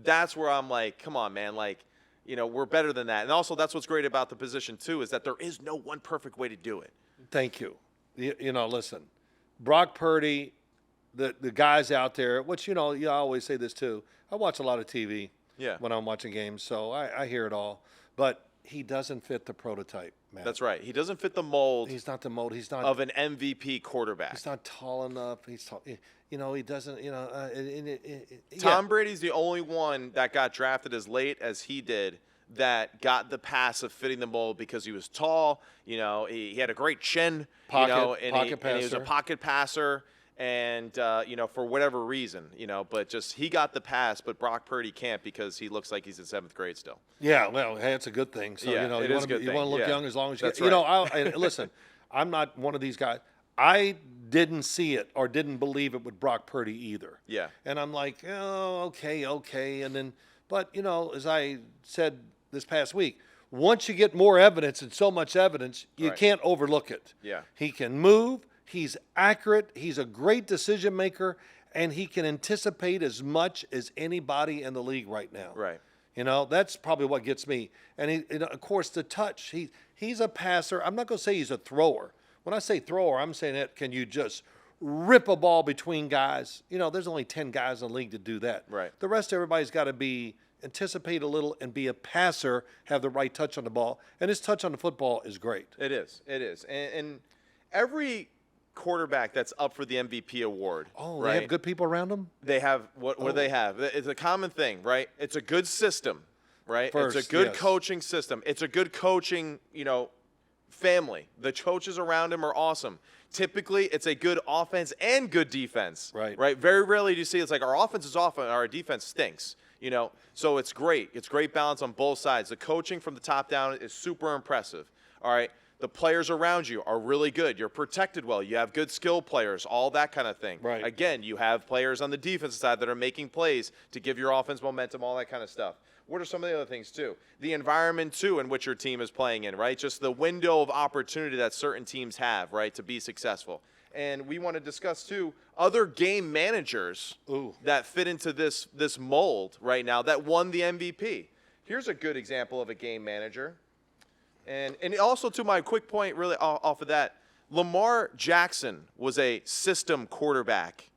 That's where I'm like, come on, man. Like, we're better than that. And also, that's what's great about the position, too, is that there is no one perfect way to do it. Thank you. Listen, Brock Purdy, the guys out there, which, I always say this, too. I watch a lot of TV when I'm watching games, so I hear it all. But he doesn't fit the prototype, man. That's right. He doesn't fit the mold. He's not the mold. He's not of an MVP quarterback. He's not tall enough. He's tall. He doesn't. Tom Brady's the only one that got drafted as late as he did that got the pass of fitting the mold because he was tall. He had a great chin. Pocket and he was a pocket passer. And, for whatever reason, but just he got the pass, but Brock Purdy can't because he looks like he's in 7th grade still. Yeah, well, hey, it's a good thing. So, it is a good you thing. want to look young as long as you That's can. right. Listen, I'm not one of these guys. I didn't see it or didn't believe it with Brock Purdy either. Yeah. And I'm like, oh, okay. And then, but, as I said this past week, once you get more evidence and so much evidence, you can't overlook it. Yeah. He can move. He's accurate. He's a great decision maker, and he can anticipate as much as anybody in the league right now. Right. That's probably what gets me. And of course, the touch. He's a passer. I'm not going to say he's a thrower. When I say thrower, I'm saying that can you just rip a ball between guys? There's only 10 guys in the league to do that. Right. The rest, everybody's got to anticipate a little and be a passer, have the right touch on the ball. And his touch on the football is great. It is. And every quarterback that's up for the MVP award. Oh, right? They have good people around them? They have what do they have? It's a common thing, right? It's a good system, right? First, it's a good yes. coaching system. It's a good coaching, family. The coaches around him are awesome. typically it's a good offense and good defense. Right. Very rarely do you see it's like our offense is off and our defense stinks. So it's great. It's great balance on both sides. The coaching from the top down is super impressive. All right. The players around you are really good. You're protected well. You have good skill players, all that kind of thing. Right. Again, you have players on the defensive side that are making plays to give your offense momentum, all that kind of stuff. What are some of the other things, too? The environment, too, in which your team is playing in, right? Just the window of opportunity that certain teams have, right, to be successful. And we want to discuss, too, other game managers that fit into this mold right now that won the MVP. Here's a good example of a game manager. And also, to my quick point, really off of that, Lamar Jackson was a system quarterback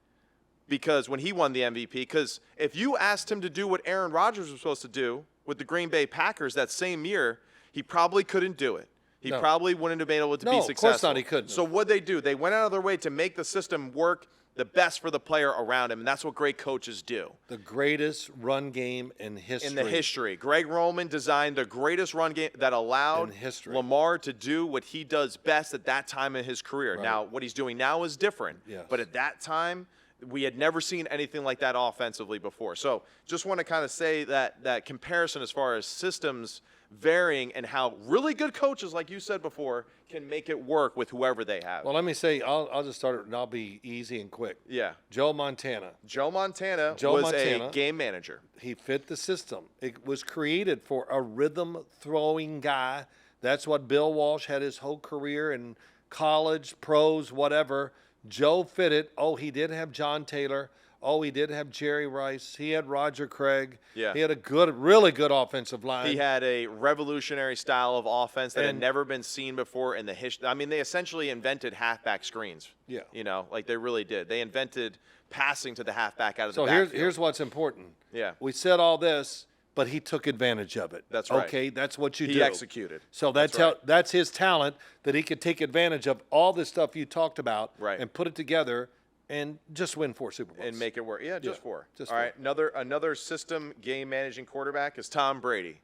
because when he won the MVP, because if you asked him to do what Aaron Rodgers was supposed to do with the Green Bay Packers that same year, he probably couldn't do it. He probably wouldn't have been able to be successful. No, of course not, he couldn't. So what they do, they went out of their way to make the system work the best for the player around him, and that's what great coaches do. The greatest run game in history. In the history. Greg Roman designed the greatest run game that allowed Lamar to do what he does best at that time in his career. Right. Now, what he's doing now is different. Yes. But at that time, we had never seen anything like that offensively before. So just want to kind of say that comparison as far as systems varying and how really good coaches, like you said before, can make it work with whoever they have. Well, let me say, I'll just start it, and I'll be easy and quick. Yeah. Joe Montana. Joe Montana was a game manager. He fit the system. It was created for a rhythm-throwing guy. That's what Bill Walsh had his whole career in college, pros, whatever. Joe fit it. Oh, he did have John Taylor. Oh, he did have Jerry Rice. He had Roger Craig. Yeah. He had a really good offensive line. He had a revolutionary style of offense that had never been seen before in the history. I mean, they essentially invented halfback screens. Yeah. Like they really did. They invented passing to the halfback out of the backfield. backfield. So here's what's important. Yeah. We said all this, but he took advantage of it. That's right. Okay, that's what you do. He executed. So that's his talent, that he could take advantage of all this stuff you talked about and put it together and just win 4 Super Bowls. And make it work. Yeah, just 4. Just all 4. right, another system game managing quarterback is Tom Brady.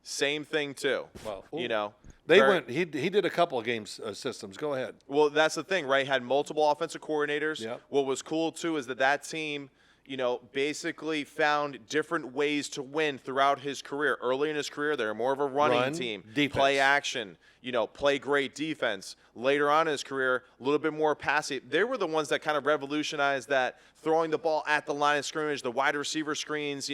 Same thing too. Well, He did a couple of games systems. Go ahead. Well, that's the thing, right? Had multiple offensive coordinators. Yep. What was cool too is that team, basically found different ways to win throughout his career. Early in his career, they were more of a running team, defense. Play action, play great defense. Later on in his career, a little bit more passive. They were the ones that kind of revolutionized that, throwing the ball at the line of scrimmage, the wide receiver screens,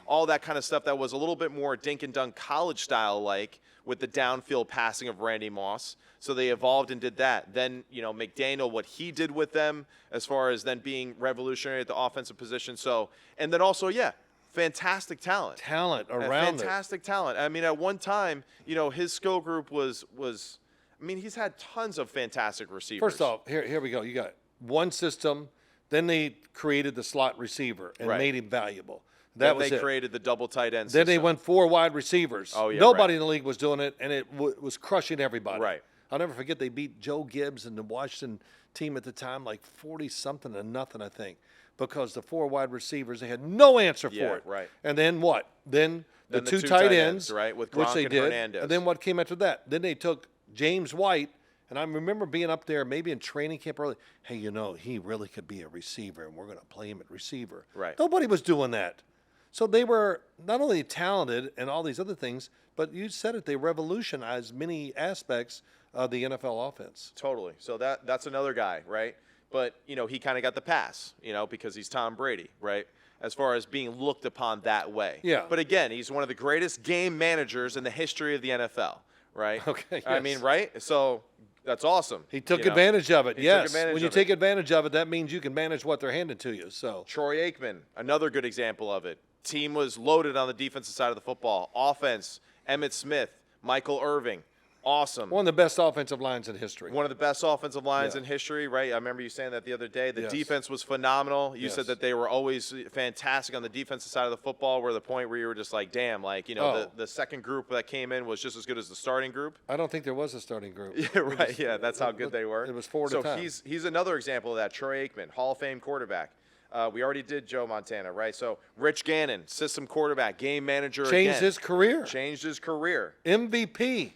all that kind of stuff that was a little bit more dink and dunk college style like with the downfield passing of Randy Moss. So they evolved and did that. Then, McDaniel, what he did with them as far as then being revolutionary at the offensive position. So, and then also, fantastic talent. Talent around Fantastic talent. I mean, at one time, his skill group was he's had tons of fantastic receivers. First off, here we go. You got one system. Then they created the slot receiver and made him valuable. They created the double tight end system. Then they went 4 wide receivers. Oh, yeah, Nobody in the league was doing it, and it was crushing everybody. Right. I'll never forget they beat Joe Gibbs and the Washington team at the time like 40-something to nothing, I think, because the 4 wide receivers, they had no answer for it. Right. And then what? Then the two tight ends, right, with Gronk which they and did. Hernandez. And then what came after that? Then they took James White, and I remember being up there maybe in training camp early. Hey, he really could be a receiver, and we're going to play him at receiver. Right. Nobody was doing that. So they were not only talented and all these other things, but you said it, they revolutionized many aspects of the NFL offense. Totally. So that's another guy, right? But, he kind of got the pass, because he's Tom Brady, right? As far as being looked upon that way. Yeah. But again, he's one of the greatest game managers in the history of the NFL, right? Okay. Yes. I mean, right? So that's awesome. He took advantage of it. Yes. When you take advantage of it, that means you can manage what they're handing to you. So Troy Aikman, another good example of it. Team was loaded on the defensive side of the football. Offense, Emmitt Smith, Michael Irving. Awesome. One of the best offensive lines in history. One of the best offensive lines in history, right? I remember you saying that the other day. The defense was phenomenal. You said that they were always fantastic on the defensive side of the football, where the point where you were just like, damn, the second group that came in was just as good as the starting group. I don't think there was a starting group. Yeah, right. That's how good they were. It was 4 at a time. So he's another example of that. Troy Aikman, Hall of Fame quarterback. We already did Joe Montana, right? So Rich Gannon, system quarterback, game manager. Changed his career. Changed his career. MVP.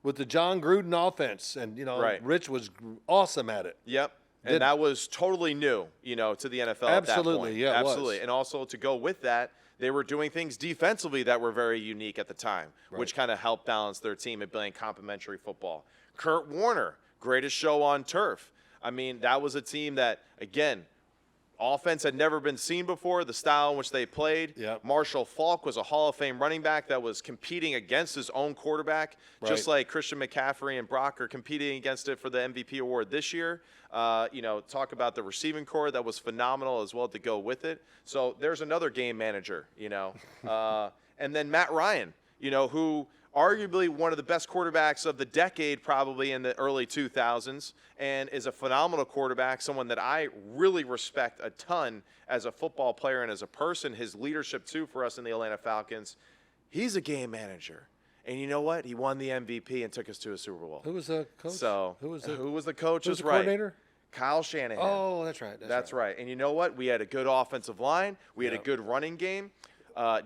with the John Gruden offense, and Right. Rich was awesome at it. Yep. And that was totally new, to the NFL at that Absolutely, point. yeah, it was. Absolutely. And also to go with that, they were doing things defensively that were very unique at the time, which kind of helped balance their team and playing complementary football. Kurt Warner, greatest show on turf. I mean, that was a team that, again, offense had never been seen before, the style in which they played. Yep. Marshall Faulk was a Hall of Fame running back that was competing against his own quarterback, just like Christian McCaffrey and Brock are competing against it for the MVP award this year. Talk about the receiving core that was phenomenal as well to go with it. So there's another game manager, and then Matt Ryan, who arguably one of the best quarterbacks of the decade probably in the early 2000s, and is a phenomenal quarterback, someone that I really respect a ton as a football player and as a person. His leadership, too, for us in the Atlanta Falcons. He's a game manager. And you know what? He won the MVP and took us to a Super Bowl. Who was the coach? So who was the coach? Who was the right. coordinator? Kyle Shanahan. Oh, that's right. That's right. And you know what? We had a good offensive line. We had a good running game.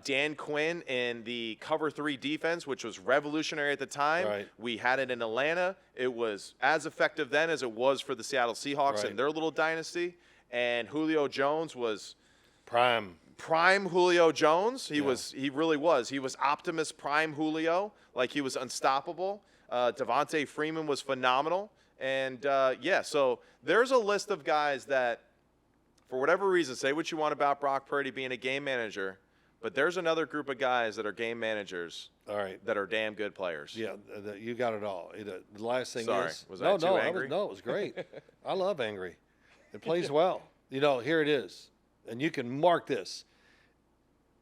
Dan Quinn in the cover 3 defense, which was revolutionary at the time. Right. We had it in Atlanta. It was as effective then as it was for the Seattle Seahawks and their little dynasty. And Julio Jones was prime Julio Jones. He really was. He was Optimus Prime Julio. Like, he was unstoppable. Devontae Freeman was phenomenal. And, so there's a list of guys that, for whatever reason, say what you want about Brock Purdy being a game manager, but there's another group of guys that are game managers. All right. That are damn good players. Yeah, you got it all. The last thing Sorry, is, was I too angry? it was great. I love angry. It plays well. Here it is, and you can mark this.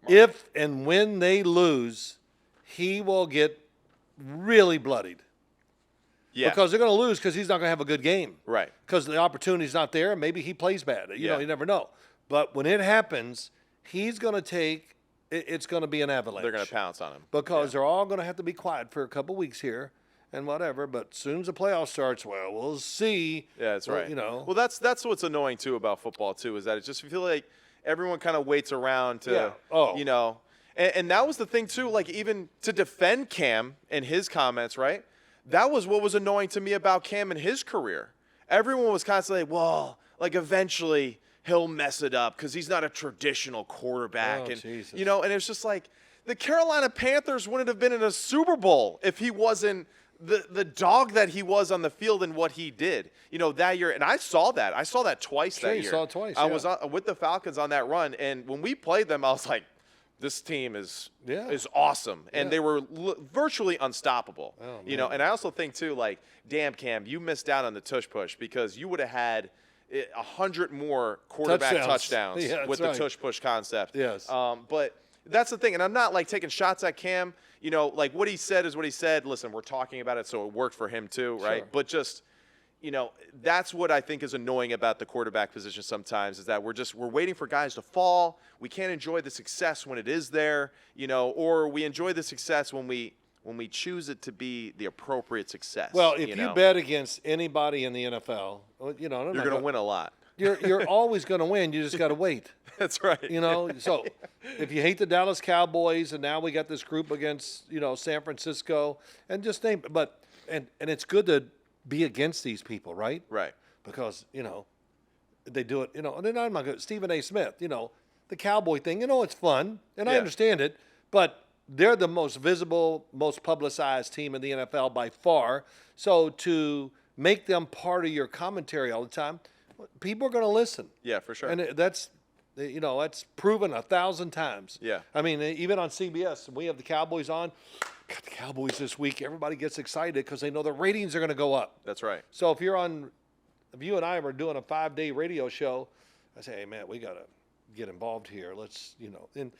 If and when they lose, he will get really bloodied. Yeah. Because they're going to lose because he's not going to have a good game. Right. Because the opportunity's not there. Maybe he plays bad. You never know. But when it happens, he's going to take – it's going to be an avalanche. They're going to pounce on him. Because they're all going to have to be quiet for a couple weeks here and whatever. But as soon as the playoff starts, well, we'll see. Yeah, that's right. Well, that's what's annoying, too, about football, too, is that it just feel like everyone kind of waits around to, And that was the thing, too, like even to defend Cam and his comments, right? That was what was annoying to me about Cam and his career. Everyone was constantly, well, like eventually he'll mess it up because he's not a traditional quarterback. Jesus. And it's just like the Carolina Panthers wouldn't have been in a Super Bowl if he wasn't the dog that he was on the field and what he did, that year. And I saw that. I saw that twice that year. You saw it twice, I was with the Falcons on that run. And when we played them, I was like, this team is awesome. And they were virtually unstoppable, And I also think, too, like, damn, Cam, you missed out on the tush push because you would have had 100 more quarterback touchdowns with the tush push concept. Yes. But that's the thing. And I'm not, like, taking shots at Cam. Like, what he said is what he said. Listen, we're talking about it, so it worked for him, too, right? Sure. But just – that's what I think is annoying about the quarterback position sometimes is that we're waiting for guys to fall. We can't enjoy the success when it is there, or we enjoy the success when we choose it to be the appropriate success. Well, if you bet against anybody in the NFL, you're going to win a lot. You're always going to win. You just got to wait. That's right. So if you hate the Dallas Cowboys, and now we got this group against, San Francisco, and just name, but and it's good to be against these people, right? Right. Because, they do it, and then I'm not good. Stephen A. Smith, the cowboy thing, it's fun, and I understand it, but they're the most visible, most publicized team in the NFL by far. So to make them part of your commentary all the time, people are going to listen. Yeah, for sure. And that's proven 1,000 times. Yeah. I mean, even on CBS, we have the Cowboys on. Got the Cowboys this week. Everybody gets excited because they know the ratings are going to go up. That's right. So if you and I were doing a 5-day radio show, I say, hey, man, we got to get involved here. Let's, and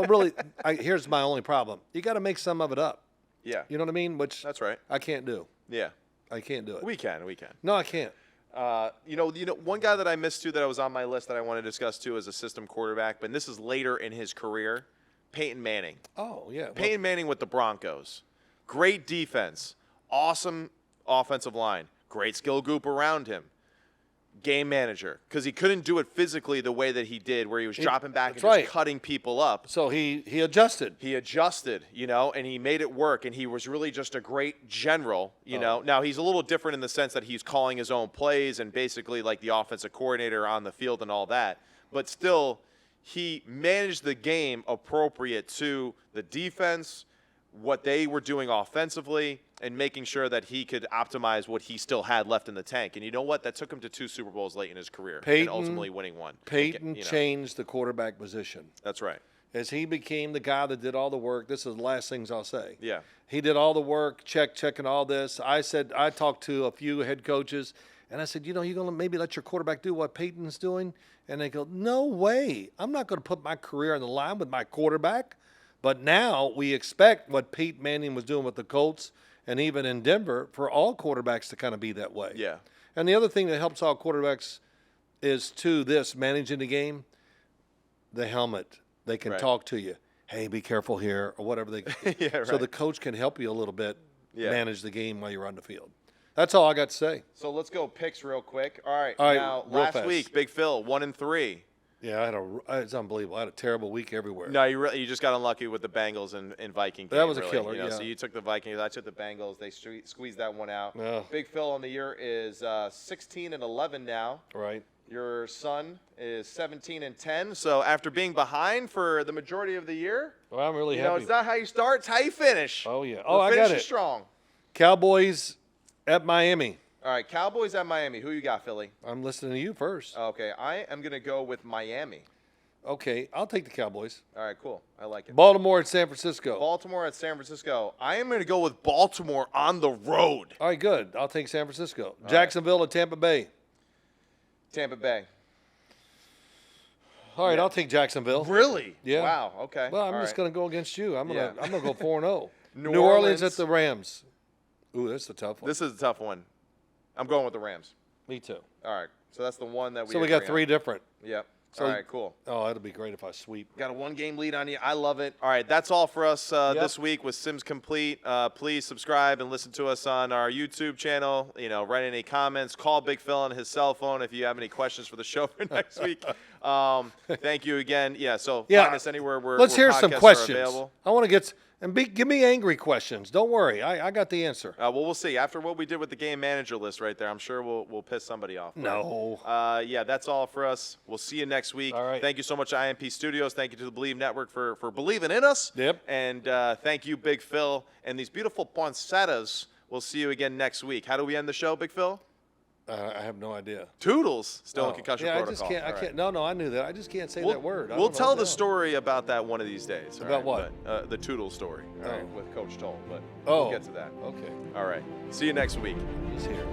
really, here's my only problem. You got to make some of it up. Yeah. You know what I mean? Which that's right. I can't do. Yeah. I can't do it. We can. No, I can't. One guy that I missed too that I was on my list that I want to discuss too as a system quarterback, but this is later in his career, Peyton Manning. Oh, yeah. Peyton Manning with the Broncos. Great defense. Awesome offensive line. Great skill group around him. game manager, because he couldn't do it physically the way that he did, where he was dropping back and right. just cutting people up. So he adjusted. He adjusted, and he made it work, and he was really just a great general, know. Now, he's a little different in the sense that he's calling his own plays and basically like the offensive coordinator on the field and all that, but still, he managed the game appropriate to the defense, what they were doing offensively, and making sure that he could optimize what he still had left in the tank. And you know what? That took him to 2 Super Bowls late in his career and ultimately winning one. Peyton changed the quarterback position. That's right. As he became the guy that did all the work, this is the last things I'll say. Yeah. He did all the work, checking all this. I talked to a few head coaches, and I said, you're going to maybe let your quarterback do what Peyton's doing? And they go, no way. I'm not going to put my career on the line with my quarterback. But now we expect what Peyton Manning was doing with the Colts and even in Denver for all quarterbacks to kind of be that way. Yeah. And the other thing that helps all quarterbacks is, managing the game, the helmet. They can talk to you. Hey, be careful here, or whatever. So the coach can help you a little bit manage the game while you're on the field. That's all I got to say. So let's go picks real quick. All right. All right, now, real last fast. week, Big Phil, 1-3. Yeah, it's unbelievable. I had a terrible week everywhere. No, you just got unlucky with the Bengals and Viking game. That was a really, killer, yeah. So you took the Vikings. I took the Bengals. They squeezed that one out. Yeah. Big Phil on the year is 16-11 now. Right. Your son is 17-10. So after being behind for the majority of the year, Well, I'm really happy. it's not how you start, it's how you finish. Oh, yeah. We'll I finish got it. strong. Cowboys at Miami. All right, Cowboys at Miami. Who you got, Philly? I'm listening to you first. Okay, I am going to go with Miami. Okay, I'll take the Cowboys. All right, cool. I like it. Baltimore at San Francisco. Baltimore at San Francisco. I am going to go with Baltimore on the road. All right, good. I'll take San Francisco. Jacksonville at Tampa Bay. Tampa Bay. All right, I'll take Jacksonville. Really? Yeah. Wow. Okay. Well, I'm All just right. going to go against you. I'm going to go 4-0. New Orleans at the Rams. Ooh, that's a tough one. This is a tough one. I'm going with the Rams. Me too. All right. So that's the one that we. So we got agree 3 on. different. Yep. So- All right. Cool. Oh, that'll be great if I sweep. Got a 1-game lead on you. I love it. All right, that's all for us this week with Sims Complete. Please subscribe and listen to us on our YouTube channel. Write any comments. Call Big Phil on his cell phone if you have any questions for the show for next week. Thank you again. Yeah. So find us anywhere where Let's hear some podcasts are questions. available. I want to get give me angry questions. Don't worry, I got the answer. Well, we'll see. After what we did with the game manager list right there, I'm sure we'll piss somebody off. No. Yeah, that's all for us. We'll see you next week. All right. Thank you so much, IMP Studios. Thank you to the Believe Network for believing in us. Yep. And thank you, Big Phil. And these beautiful poinsettias, we'll see you again next week. How do we end the show, Big Phil? I have no idea. Toodles. Still in concussion yeah, protocol. I just can't. All I right. can't. No, I knew that. I just can't say that word. I We'll don't know tell now. the story about that one of these days. all About right? what? But, the Toodle story. All right, with Coach Toll. But Oh. we'll get to that. Okay. All right. See you next week. He's here.